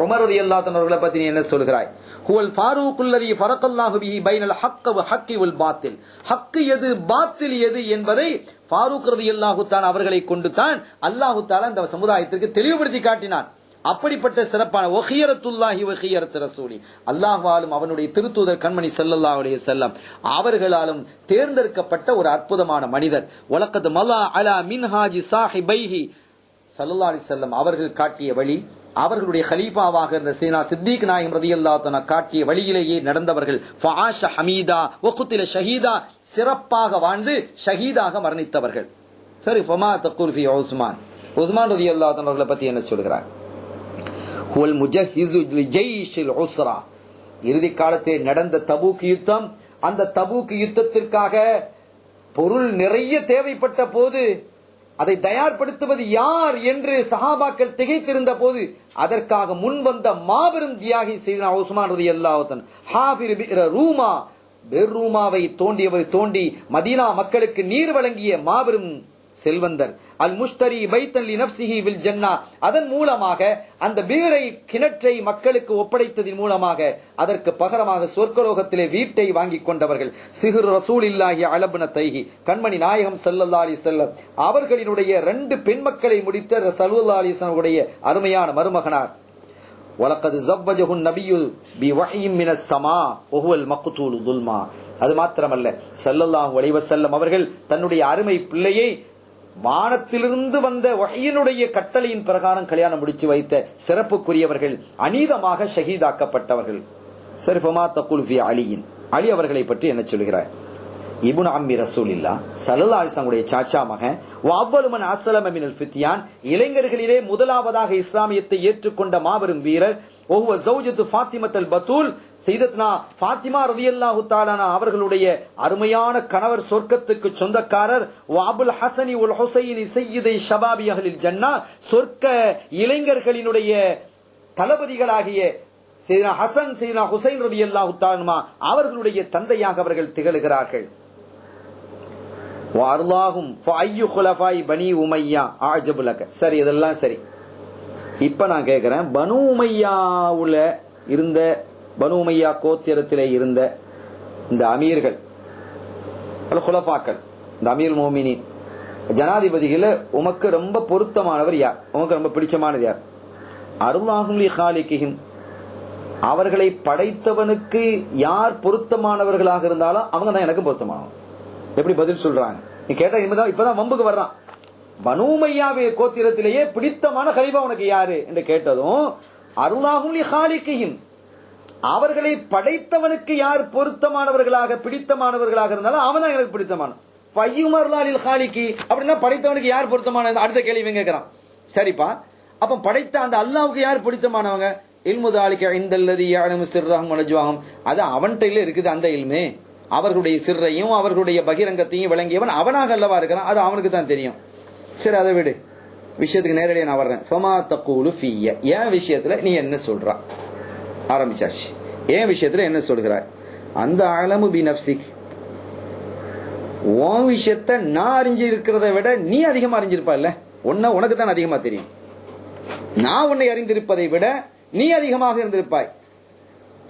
உமர் ரலியல்லாஹு அன்ஹு அவர்களை பத்தி நீ என்ன சொல்கிறாய்? ஹுவல் ஃபாரூக்குல் லதி ஃபரக்கல்லாஹு பிஹி பைனல் ஹக்க வ ஹக்கி வல் பாத்தில், ஹக் எது பாத்தில் எது என்பதை ஃபாரூக் ரலியல்லாஹு தஆலா அவர்களை கொண்டு தான் அல்லாஹ் தஆலா இந்த சமுதாயத்திற்கு தெளிவுபடுத்தி காட்டினான். அப்படிப்பட்ட சிறப்பான வஹியரத்துல்லாஹி வஹியரத்து ரசூலி, அல்லாஹ்வாலும் அவனுடைய திருத்தூதர் கண்மணி ஸல்லல்லாஹு அலைஹி வஸல்லம் அவர்களாலும் தேர்ந்தெடுக்கப்பட்ட ஒரு அற்புதமான மனிதர். வலக்கத் மலா அலா மின்ஹாஜி சாஹிபைஹி, ஸல்லல்லாஹு அலைஹி வஸல்லம் அவர்கள் காட்டிய வழி, அவர்களுடைய கலீஃபாவாக இருந்த சீனா சித்திக் நாயகம் ரலியல்லாஹு தஆலா காட்டிய வழியிலேயே நடந்தவர்கள். ஃபஆஷ ஹமீதா வகுத்தில ஷஹீதா, சிறப்பாக வாழ்ந்து ஷஹீதாக மரணித்தவர்கள். சரி, ஃபமா தகுல் ஃபி உஸ்மான், உஸ்மான் ரலியல்லாஹு தஆலா அவர்களை பத்தி என்ன சொல்கிறார்? ஹுவல் முஜஹிஸு லிஜைஷில் உஸ்ரா, இறுதி காலத்தில் நடந்த தபூக் யுத்தம், அந்த தபூக் யுத்தத்திற்காக பொருள் நிறைய தேவைப்பட்ட போது அதை தயார்படுத்துவது யார் என்று சஹாபாக்கள் திகைத்திருந்த போது அதற்காக முன் வந்த மாபெரும் தியாகி செய்தனா உஸ்மான் ரலியல்லாஹு தஆலா. ஹாஃபிர் பி'r ரூமா, பெர்ரூமாவை தோண்டி மதீனா மக்களுக்கு நீர் வழங்கிய மாபெரும் செல்வந்தர். அல் முஷ்தரி பைத்தன் லி நஃப்ஸிஹி வில் ஜன்னா, அதன் மூலமாக அந்த பீரை கிணற்றை மக்களுக்கு ஒப்படைத்ததின் மூலமாக அதற்கு பகரமாக சொர்க்கலோகத்திலே வீட்டை வாங்கி கொண்டவர்கள். சிஹ்ர் ரசூலில்லாஹி அலப்னதைஹி, கண்மணி நாயகம் ஸல்லல்லாஹு அலைஹி வஸல்லம் அவர்களினுடைய 2 பெண் மக்களை முடித்த ஸல்லல்லாஹு அலைஹி வஸல்லம் உடைய அருமையான மருமகனார். வலக்கத் ஸவ்வஜஹு நபியு பி வஹ்யின் மினஸ் ஸமா வஹுவல் மக்தூலு துல்மா, அது மாத்திரமல்ல ஸல்லல்லாஹு அலைஹி வஸல்லம் அவர்கள் தன்னுடைய அருமை பிள்ளையை வானத்திலிருந்து வந்த வஹ்யினுடைய கட்டளையின் பிரகாரம் கல்யாணம் முடிச்சு வைத்த சிறப்புக்குரியவர்கள், அநீதமாக ஷஹீதாக்கப்பட்டவர்கள். சரி, ஃபமா தகுல் ஃபி அலியின், அலி அவர்களை பற்றி என்ன சொல்கிறார்? இப்னு அம்மி ரசூலில்லாஹ் ஸல்லல்லாஹு அலைஹி வஸல்லம் உடைய சாச்சா மகன். வ அவ்வலு மன் அஸ்லம மினல் ஃபித்யான், இளைஞர்களிலே முதலாவதாக இஸ்லாமியத்தை ஏற்றுக்கொண்ட மாபெரும் வீரர். وهو زوجة فاطمة البتول, சையதத்னா ஃபாத்திமா ரலியல்லாஹு தஆலா அவர்களுடைய அருமையான கணவர், சொர்க்கத்துக்கு சொந்தக்காரர். வஅபுல் ஹஸனி வல் ஹுசைனி சய்யிதை ஷபாபி அஹ்லில் ஜன்னா, சொர்க்க இளைஞர்களினுடைய தளபதிகளாகிய சையதுனா ஹஸன் சையதுனா ஹுசைன் ரலியல்லாஹு தஆலா அவர்களுடைய தந்தையாக அவர்கள் திகழ்கிறார்கள். வஅர்லாஹும் ஃபஅய்யு குலஃபாய் பனி உமையா அஅஜபு லக. சரி, இதெல்லாம் சரி. இப்ப நான் கேட்கிறேன், பனு உமையாவுல இருந்த, பனு உமையா கோத்திரத்திலே இருந்த இந்த அமீர்கள், குலஃபாக்கள், இந்த அமீர் மோமினின் ஜனாதிபதிகள உமக்கு ரொம்ப பொருத்தமானவர் யார்? உமக்கு ரொம்ப பிடிச்சமானது யார்? அருளாஹும் லி காலிகிஹிம், அவர்களை படைத்தவனுக்கு யார் பொருத்தமானவர்களாக இருந்தாலும் அவங்க தான் எனக்கு பொருத்தமானவங்க. எப்படி பதில் சொல்றாங்க? நீ கேட்டா இப்பதான் வம்புக்கு வர்றான். பனு உமையாவே கோத்திரத்திலேயே பிடித்தமான கலீஃபா உனக்கு யாரு என்று கேட்டதும், அருளாஹும் லி காலிகிஹிம், அவர்களை படைத்தவனுக்கு யார் பொருத்தமானவர்களாக பிடித்தமானவர்களாக இருந்தாலும் அவன் தான் எனக்கு பிடித்தமான. அப்படின்னா படைத்தவனுக்கு யார் பொருத்தமான? அடுத்த கேள்வி கேட்கிறான். சரிப்பா, அப்ப படைத்த அந்த அல்லாஹ்வுக்கு யார் பிடித்தமானவங்க? இல்முதாலிக இந்தல்லதி யஅலமு சிர்ரஹும் வ நஜ்வாஹும், அது அவன்கிட்ட இருக்குது அந்த இல்மே. அவர்களுடைய சிர்ரையும் அவர்களுடைய பகிரங்கத்தையும் விளங்கியவன் அவனாக அல்லவா இருக்கிறான், அது அவனுக்கு தான் தெரியும். சரி, அதை விடு, விஷயத்துக்கு நேரடியாக நான் வர்றேன். ஃபமா தக்கூலு ஃபிய்ய, என் விஷயத்துல நீ என்ன சொல்றா? ஆரம்பிச்சாச்சு. என் விஷயத்துல என்ன சொல்கிறாய்? அந்த அலமு பி நஃப்ஸிக், உன் விஷயத்த நான் அறிஞ்சு இருக்கிறத விட நீ அதிகமா அறிஞ்சிருப்பா இல்ல? உனக்கு தான் அதிகமா தெரியும். நான் உன்னை அறிந்திருப்பதை விட நீ அதிகமாக இருந்திருப்பாய்.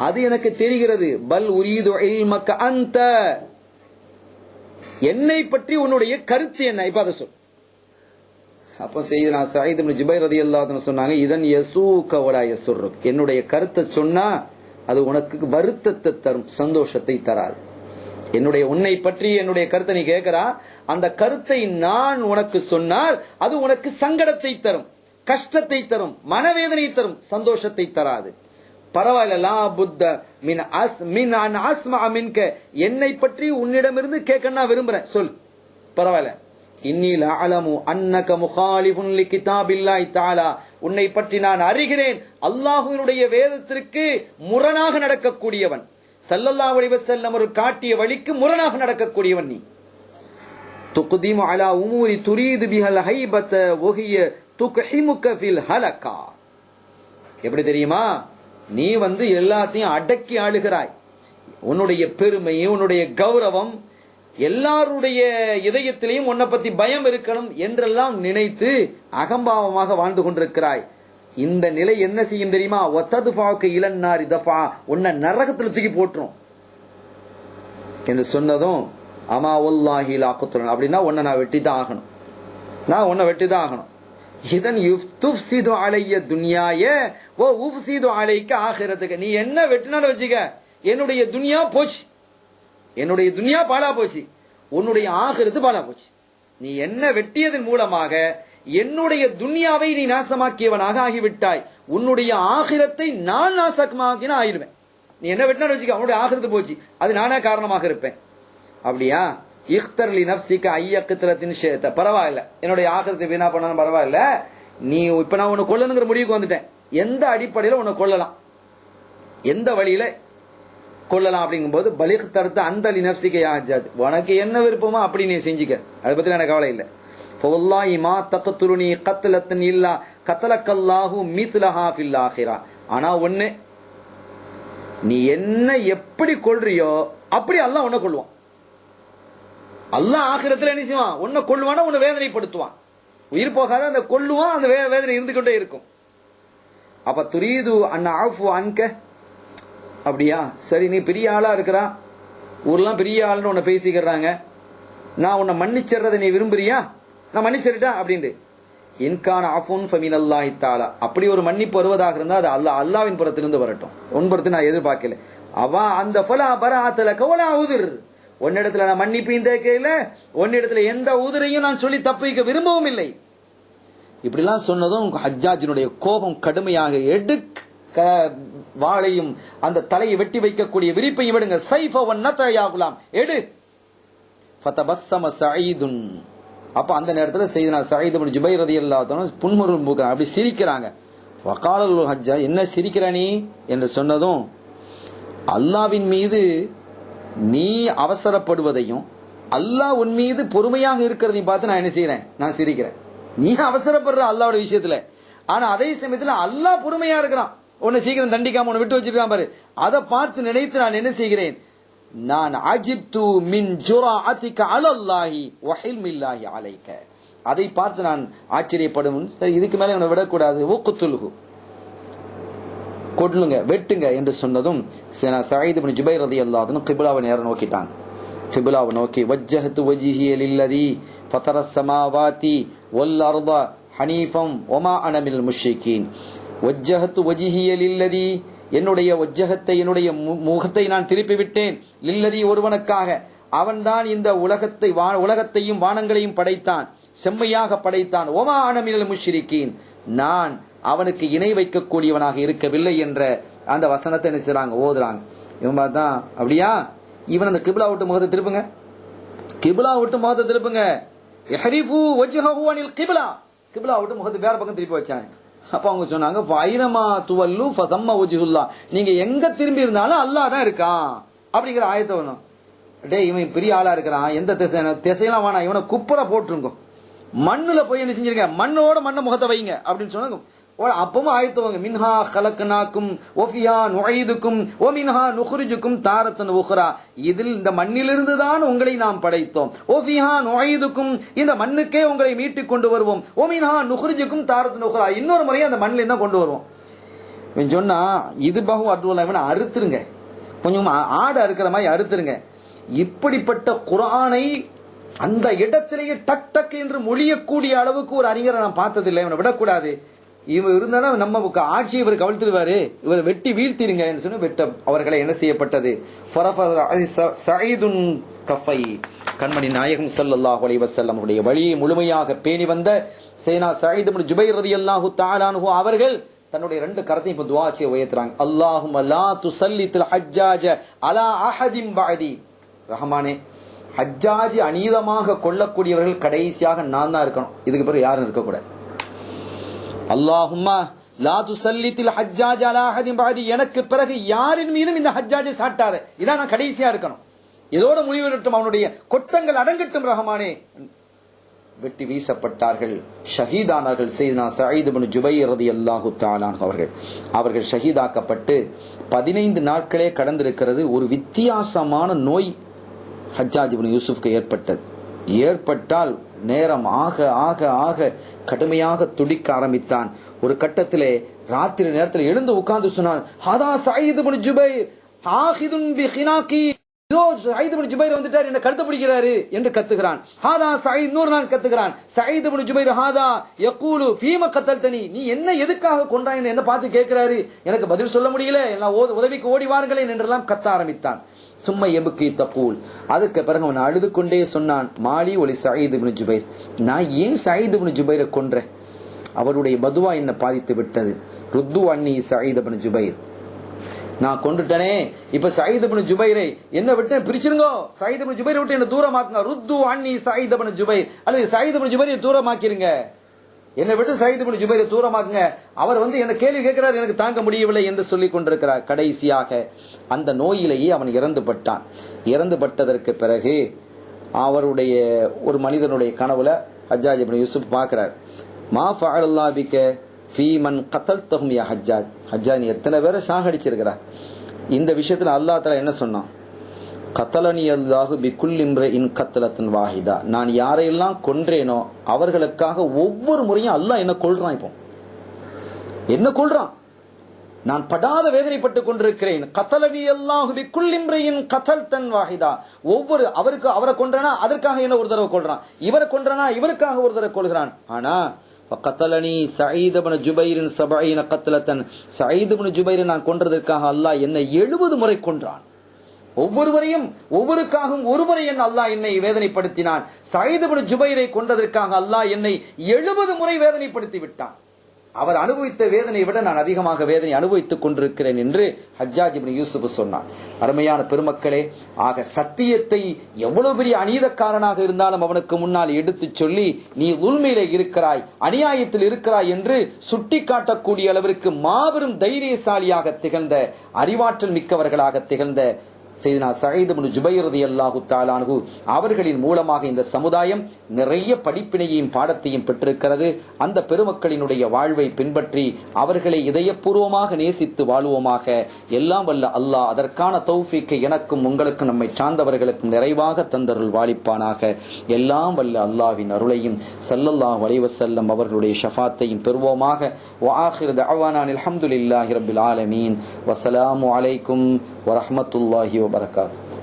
அது எனக்கு தெரிகிறது. பல் உரீது இல்மக அன்த, என்னை பற்றி உன்னுடைய கருத்து என்ன, இப்ப அதை சொல். அப்ப செய்தனா சயீத் இப்னு ஜுபைர் ரலியல்லாஹு அன்ஹு சொன்னாங்க, இதன் யசூக வலா யசுர்ருக், என்னுடைய கருத்தை சொன்னா அது உனக்கு வருத்தத்தை தரும், சந்தோஷத்தை தராது. உன்னை பற்றி என்னுடைய கருத்தை நீ கேட்கிறா, அந்த கருத்தை நான் உனக்கு சொன்னால் அது உனக்கு சங்கடத்தை தரும், கஷ்டத்தை தரும், மனவேதனை தரும், சந்தோஷத்தை தராது. பரவாயில்ல, லா புத்த மின் அன் அஸ்மா மின்க, என்னை பற்றி உன்னிடமிருந்து கேட்க நான் விரும்புறேன், சொல், பரவாயில்ல. இன்னி லஅலமு அன்னக முகாலிஃபுன் லிகிதாபில்லாஹி தஆலா, உன்னை பற்றி நான் அறிகிறேன், அல்லாஹ்வினுடைய வேதத்திற்கு முரணாக நடக்கக்கூடியவன், ஸல்லல்லாஹு அலைஹி வஸல்லம் ஒரு காட்டிய வழிக்கு முரணாக நடக்கக்கூடியவன் நீ. துக்திமு அலா உமூரி துரீது பிஹல் ஹைபத வஹிய துக்ஹிமுக ஃபில் ஹலகா. எப்படி தெரியுமா, நீ எல்லாத்தையும் அடக்கி ஆளுகிறாய், உன்னுடைய பெருமை, உன்னுடைய கௌரவம், எல்லாருடைய இதயத்திலையும் உன்னை பத்தி பயம் இருக்கணும் என்றெல்லாம் நினைத்து அகம்பாவமாக வாழ்ந்து கொண்டிருக்கிறாய். இந்த நிலை என்ன செய்யும் தெரியுமா, ஒத்ததுஃபாவுக்கு இளன்னாரி தஃபா, உன்னை நரகத்தில் தூக்கி போட்டுரும் என்று சொன்னதும், அமா வல்லாஹி லா குத்ரன், அப்படின்னா உன்னை நான் வெட்டி தான் ஆகணும், நான் உன்னை வெட்டி தான் ஆகணும். இதன் துஃப்சிது அலைய துன்யாய வ உஃப்சிது அலைக்க ஆகிரத்துக்கு, நீ என்ன வெட்டினாலும் வச்சுக்க, என்னுடைய துன்யா போச்சு, என்னுடைய துன்யா பாழா போச்சு, உன்னுடைய ஆகிரத்து பாழா போச்சு. நீ என்ன வெட்டியதன் மூலமாக என்னுடைய துன்யாவை நீ நாசமாக்கியவனாக ஆகிவிட்டாய், உன்னுடைய ஆகிரத்தை நான் நாசமாக்கின ஆயிடுவேன். நீ என்ன வெட்டினாலும் வச்சுக்க, உன்னுடைய ஆகிரத்து போச்சு, அது நானே காரணமாக இருப்பேன். அப்படியா, இக்தர்லி நஃப்ஸிக ஐயக்திரத்தின் ஷேத, பரவாயில்ல, என்னுடைய ஆகிரத்தை வீணா பண்ணாலும் பரவாயில்ல, நீ இப்ப நான் உன்னை கொல்லணுங்கிற முடிவுக்கு வந்துட்டேன், எந்த அடிப்படையில் உன்னை கொல்லலாம், எந்த வழியில கொள்ளலாம் அப்படிங்கும்போது, பலிக் தடுத்த அந்த நஃப்ஸிக யா ஹஜ்ஜாஜ், உனக்கு என்ன விருப்பமோ அப்படி நீ செஞ்சுக்க, அதை பத்தி எனக்கு கவலை இல்லை. ஃபவல்லாஹி மா தக்துலுனி கத்லத்தன் இல்லா கத்லக்கல்லாஹு மித்லஹா ஃபில் ஆகிரா. ஆனா ஒண்ணு, நீ என்ன எப்படி கொல்றியோ அப்படி அல்லாஹ் உன்னை கொல்லுவான். அல்லாஹ் ஆகிரத்துல என்ன செய்வான், உன்னை கொல்லுவானா, உன்னை வேதனைப்படுத்துவான், உயிர் போகாத அந்த கொல்லுவான், அந்த வேதனை இருந்து கொண்டே இருக்கும். அப்ப துரீது அன் ஆஃபு அன்க, அப்படியா, சரி, நீ பெரிய ஆளா இருக்கிறா, ஊர்லாம் பெரிய ஆள்னு உன்னை பேசிக்கிறாங்க, நான் உன்னை மன்னிச்சிடுறதை நீ விரும்புறியா, நான் மன்னிச்சிருட்டா அப்படின்ட்டு. இன்கான ஆஃபுன் ஃபமினல்லாஹி தஆலா, அப்படி ஒரு மன்னிப்பு வருவதாக இருந்தா அது அல்லாஹ்வின் புறத்திலிருந்து வரட்டும், உன் புறத்து நான் எதிர்பார்க்கல. அவா அந்த ஃபலா பராஅத கவலா உதிர், உன்னிடத்துல நான் மன்னிப்பையும் தேக்கல, உன்னிடத்துல எந்த உதிரையும் நான் சொல்லி தப்பிக்க விரும்பவும் இல்லை. இப்படிலாம் சொன்னதும் ஹஜ்ஜாஜினுடைய கோபம் கடுமையாக, எடுக்க வாளையும் அந்த தலையை வெட்டி வைக்கக்கூடிய விரிப்பையும் விடுங்க, சைஃபவன் நதயாகுலாம் எடு. ஃபதபஸ்ஸம சயீதுன், அப்ப அந்த நேரத்தில் செய்தனா சயீத் இப்னு ஜுபைர் ரலியல்லாஹு அன்ஹு புன்முறுவல், அப்படி சிரிக்கிறாங்க. வகாலல் ஹஜ்ஜா, என்ன சிரிக்கிற நீ என்று சொன்னதும், அல்லாஹ்வின் மீது நீ அவசரப்படுவதையும் அல்லாஹ் உன் மீது பொறுமையாக இருக்கிறதையும் பார்த்து நான் என்ன செய்யறேன், நான் சிரிக்கிறேன். நீ அவசரப்படுற அல்லாஹ்வோட விஷயத்துல, ஆனா அதே சமயத்துல அல்லாஹ் பொறுமையா இருக்கிறான், உன்னை சீக்கிரம் தண்டிக்காம உன்னை விட்டு வச்சிருக்கான் பாரு, அதை பார்த்து நினைத்து நான் என்ன செய்கிறேன், நான் அஜிப்து மின் ஜுராஅதிக அலல்லாஹி வ ஹில்மில்லாஹி அலைக, அதை பார்த்து நான் ஆச்சரியப்படும். சரி, இதுக்கு மேல இவனை விடக்கூடாது, உக்துல்ஹு, கொல்லுங்க, வெட்டுங்க என்று சொன்னதும் சயீத் இப்னு ஜுபைர் ரலியல்லாஹு அன்ஹு கிப்லாவை நேரா நோக்கிட்டாங்க. கிப்லாவை நோக்கி, வஜ்ஜஹது வஜ்ஹிய லில்லதி ஃபதரஸ் ஸமாவாதி வல் அர்த ஹனீஃபம் வமா அன மினல் முஷ்ரிகீன். வஜ்ஜஹது வஜ்ஹிய லில்லதி, என்னுடைய வஜ்ஜஹத்தை, என்னுடைய முகத்தை நான் திருப்பி விட்டேன், லில்லதி, ஒருவனுக்காக, அவன்தான் இந்த உலகத்தையும் வானங்களையும் படைத்தான், செம்மையாக படைத்தான். ஒமா அன மினல் முஷ்ரிகீன், நான் அவனுக்கு இணை வைக்கக்கூடியவனாக இருக்கவில்லை என்ற அந்த வசனத்தை என்ன செய்றாங்க, ஓதுறாங்க. இவன் பார்த்தா, அப்படியா, இவன் அந்த கிப்லா விட்டு முகத்தை திருப்புங்க, கிப்லா விட்டு முகத்தை திருப்புங்க, யஹரிஃபு வஜ்ஹஹு அனில் கிப்லா, கிப்லா விட்டு முகத்தை வேற பக்கம் திருப்பி வச்சாங்க. அப்ப அவங்க சொன்னாங்க, ஃபைனமா துவல்லு ஃபதம்ம வஜ்ஹுல்லாஹ், நீங்க எங்க திரும்பி இருந்தாலும் அல்லாஹ் தான் இருக்கான் அப்படிங்கிற ஆயத்தை வேணும். டேய், இவன் பெரிய ஆளா இருக்கிறான், எந்த திசையெல்லாம் வேணாம், இவனை குப்புற போட்டுருங்க, மண்ணுல போய் என்ன செஞ்சிருங்க, மண்ணோட மண்ண முகத்தை வைங்க அப்படின்னு சொன்னாங்க. அப்பவும் ஆயத்தவங்க, மின்ஹா கலக்னாக்கும் ஒஃபியா நுஈதுக்கும் ஓ மின்ஹா நுஹ்ரிஜுக்கும் தாரத்தன் உஹ்ரா, இதில் இந்த மண்ணிலிருந்து தான் உங்களை நாம் படைத்தோம், ஒஃபியா நுஈதுக்கும், இந்த மண்ணுக்கே உங்களை மீட்டுக் கொண்டு வருவோம், ஓ மின்ஹா நுஹ்ரிஜுக்கும் தாரத்தன் உஹ்ரா, இன்னொரு முறையை அந்த மண்ணிலிருந்து தான் கொண்டு வருவோம். இவன் சொன்னா இது பகு அட்டுவலா இவனை அறுத்துருங்க, கொஞ்சம் ஆடு அறுக்கிற மாதிரி அறுத்துருங்க. இப்படிப்பட்ட குர்ஆனை அந்த இடத்திலேயே டக் டக் என்று மொழியக்கூடிய அளவுக்கு ஒரு அறிஞரை நான் பார்த்ததில்லை. இவனை விடக்கூடாது, இவர் இருந்தாலும் நம்ம ஆட்சி இவர் கவிழ்த்துடுவாரு, இவரை வெட்டி வீழ்த்திருங்க என்று சொல்லி வெட்ட அவர்களை என்ன செய்யப்பட்டது. கண்மணி நாயகம் ஸல்லல்லாஹு அலைஹி வஸல்லம் உடைய வழியை முழுமையாக பேணி வந்த சையதுனா சயீத் இப்னு ஜுபைர் ரலியல்லாஹு தஆலா அன்ஹு அவர்கள் தன்னுடைய 2 கரத்தையும் இப்ப துஆ செய்ய உயர்த்துறாங்க. அல்லாஹும்ம லா துஸல்லித்தில் ஹஜ்ஜாஜ அலா அஹதின் பஅதி. ரஹ்மானே, ஹஜ்ஜாஜி அநீதமாக கொல்லக்கூடியவர்கள் கடைசியாக நான் தான் இருக்கணும், இதுக்கு பிறகு யாரும் இருக்கக்கூடாது. அல்லாஹும்ம லா துஸல்லித்தில் ஹஜ்ஜாஜ அலா அஹதின் பஅதி. எனக்கு பிறகு யாரின் மீதும் இந்த ஹஜ்ஜாஜை சாட்டாத, இதான் நான் கடைசியா இருக்கணும், இதோட முடிவிடட்டும், அவனுடைய கொட்டங்கள் அடங்கட்டும் ரஹ்மானே. வெட்டி வீசப்பட்டார்கள், ஷஹீதானார்கள் சையதுனா சயீத் இப்னு ஜுபைர் ரலியல்லாஹு தஆலா அன்ஹு அவர்கள் ஷஹீதாக்கப்பட்டு 15 நாட்களே கடந்திருக்கிறது. ஒரு வித்தியாசமான நோய் ஹஜ்ஜாஜ் இப்னு யூசுஃப்க்கு ஏற்பட்டது. ஏற்பட்டால் நேரம் ஆக ஆக ஆக கடுமையாக துடிக்க ஆரம்பித்தான். ஒரு கட்டத்திலே ராத்திரி நேரத்தில் எழுந்து உட்கார்ந்து சொன்னான், ஹதா சயீத் இப்னு ஜுபைர் ஆஹிதுன் பிஹினாகி. சயீத் இப்னு ஜுபைர் வந்துட்டார், என்ன கருத்து பிடிக்கிறாரு என்று கத்துகிறான். ஹாதா சயீத், இன்னொரு நாள் கத்துகிறான், சயீத் இப்னு ஜுபைர் ஹாதா யகூலு ஃபீமா கத்தல்தனி. நீ என்ன எதுக்காக கொன்றாய் என்ன பார்த்து கேட்கிறாரு, எனக்கு பதில் சொல்ல முடியல, எல்லாம் உதவிக்கு ஓடி வாருங்களேன் என்றெல்லாம் கத்த ஆரம்பித்தான். சும்மா எபுக்கி தப்பூல். அதுக்கு பிறகு அவன் அழுது கொண்டே சொன்னான், மாலி ஒலி சயீத் இப்னு ஜுபைர், நான் ஏன் சயீத் இப்னு ஜுபைரை கொன்றேன், அவருடைய பதுவா என்ன பாதித்து விட்டது. ருத்து அன்னி சயீத் இப்னு ஜுபைர், நான் கொண்டுட்டனே, இப்ப சயீத் இப்னு ஜுபைரை என்ன விட்டு பிரிச்சிருங்க, சயீத் இப்னு ஜுபைரை விட்டு என்ன தூரமாக்குங்க. ருத்து அன்னி சயீத் இப்னு ஜுபைர், அல்லது சயீத் இப்னு ஜுபைரை தூரமாக்கிருங்க, என்னை விட்டு சயீத் இப்னு ஜுபைரை தூரமாக்குங்க, அவர் என்ன கேள்வி கேட்கிறார், எனக்கு தாங்க முடியவில்லை என்று சொல்லிக் கொண்டிருக்கிறார். கடைசியாக அந்த நோயிலேயே அவன் இறந்துபட்டான். இறந்துபட்டதற்கு பிறகு அவருடைய ஒரு மனிதனுடைய கனவுல ஹஜ்ஜாஜ் இப்னு யூசுப் பார்க்கிறார். மா ஃபஅலல்லாஹு பிக ஃபீமன் கத்தல்தஹும் யா ஹஜ்ஜாஜ், ஹஜ்ஜாஜ் நீ எத்தனை பேரை சாகடிச்சிருக்கிறார். இந்த விஷயத்துல அல்லாஹ் தஆலா என்ன சொன்னான், கத்தலனி அல்லாஹு பிகுல்லி இம்ரிஇன் கத்லத்தன் வாஹிதா. நான் யாரையெல்லாம் கொன்றேனோ அவர்களுக்காக ஒவ்வொரு முறையும் அல்லாஹ் என்ன கொல்றான், இப்போ என்ன கொல்றான், நான் படாத வேதனைப்பட்டு கொண்டிருக்கிறேன். கத்தலனி அல்லாஹு பிகுல்லி இம்ரிஇன் கத்லத்தன் வாஹிதா. ஒவ்வொரு அவரை கொன்றனா அதற்காக என்ன ஒரு தடவை கொல்றான், இவரை கொன்றனா இவருக்காக ஒரு தடவை கொள்கிறான். ஆனா கத்தலனி சயீத் இப்னு ஜுபைரின் 70 கத்லத்தன், சயீத் இப்னு ஜுபைரை நான் கொன்றதற்காக அல்லாஹ் என்னை 70 முறை கொன்றான். ஒவ்வொருவரையும் ஒவ்வொருக்காகவும் ஒரு முறை அல்லாஹ் என்னை வேதனைப்படுத்தினான். சயீத் இப்னு ஜுபைரை கொன்றதற்காக அல்லாஹ் என்னை 70 முறை வேதனைப்படுத்தி விட்டான். அவர் அனுபவித்த வேதனையை விட நான் அதிகமாக வேதனை அனுபவித்துக் கொண்டிருக்கிறேன் என்று ஹஜ்ஜாஜ் இப்னு யூசுப் சொன்னான். அருமையான பெருமக்களே, ஆக சத்தியத்தை எவ்வளவு பெரிய அநீதக்காரனாக இருந்தாலும் அவனுக்கு முன்னால் எடுத்து சொல்லி நீ உண்மையிலே இருக்கிறாய், அநியாயத்தில் இருக்கிறாய் என்று சுட்டி காட்டக்கூடிய அளவிற்கு மாபெரும் தைரியசாலியாக திகழ்ந்த, அறிவாற்றல் மிக்கவர்களாக திகழ்ந்த சையதுனா சயீத் இப்னு ஜுபைர் ரலியல்லாஹு தஆலா அன்ஹு அவர்களின் மூலமாக இந்த சமுதாயம் நிறைய படிப்பினையையும் பாடத்தையும் பெற்றிருக்கிறது. அந்த பெருமக்களினுடைய வாழ்வை பின்பற்றி அவர்களை இதயபூர்வமாக நேசித்து வாழ்வோமாக. எல்லாம் வல்ல அல்லாஹ் அதற்கான தௌஃபீக்கை எனக்கும் உங்களுக்கும் நம்மை சார்ந்தவர்களுக்கும் நிறைவாக தந்தருள் வாழிப்பானாக. எல்லாம் வல்ல அல்லாஹ்வின் அருளையும் ஸல்லல்லாஹு அலைஹி வஸல்லம் அவர்களுடைய ஷஃபாத்தையும் பெறுவோமாக. வ ஆகிரு தஅவானா அல்ஹம்துலில்லாஹி ரப்பில் ஆலமீன். வஸ்ஸலாமு அலைக்கும் வரஹ்மத்துல்லாஹி வபரகாத்துஹு.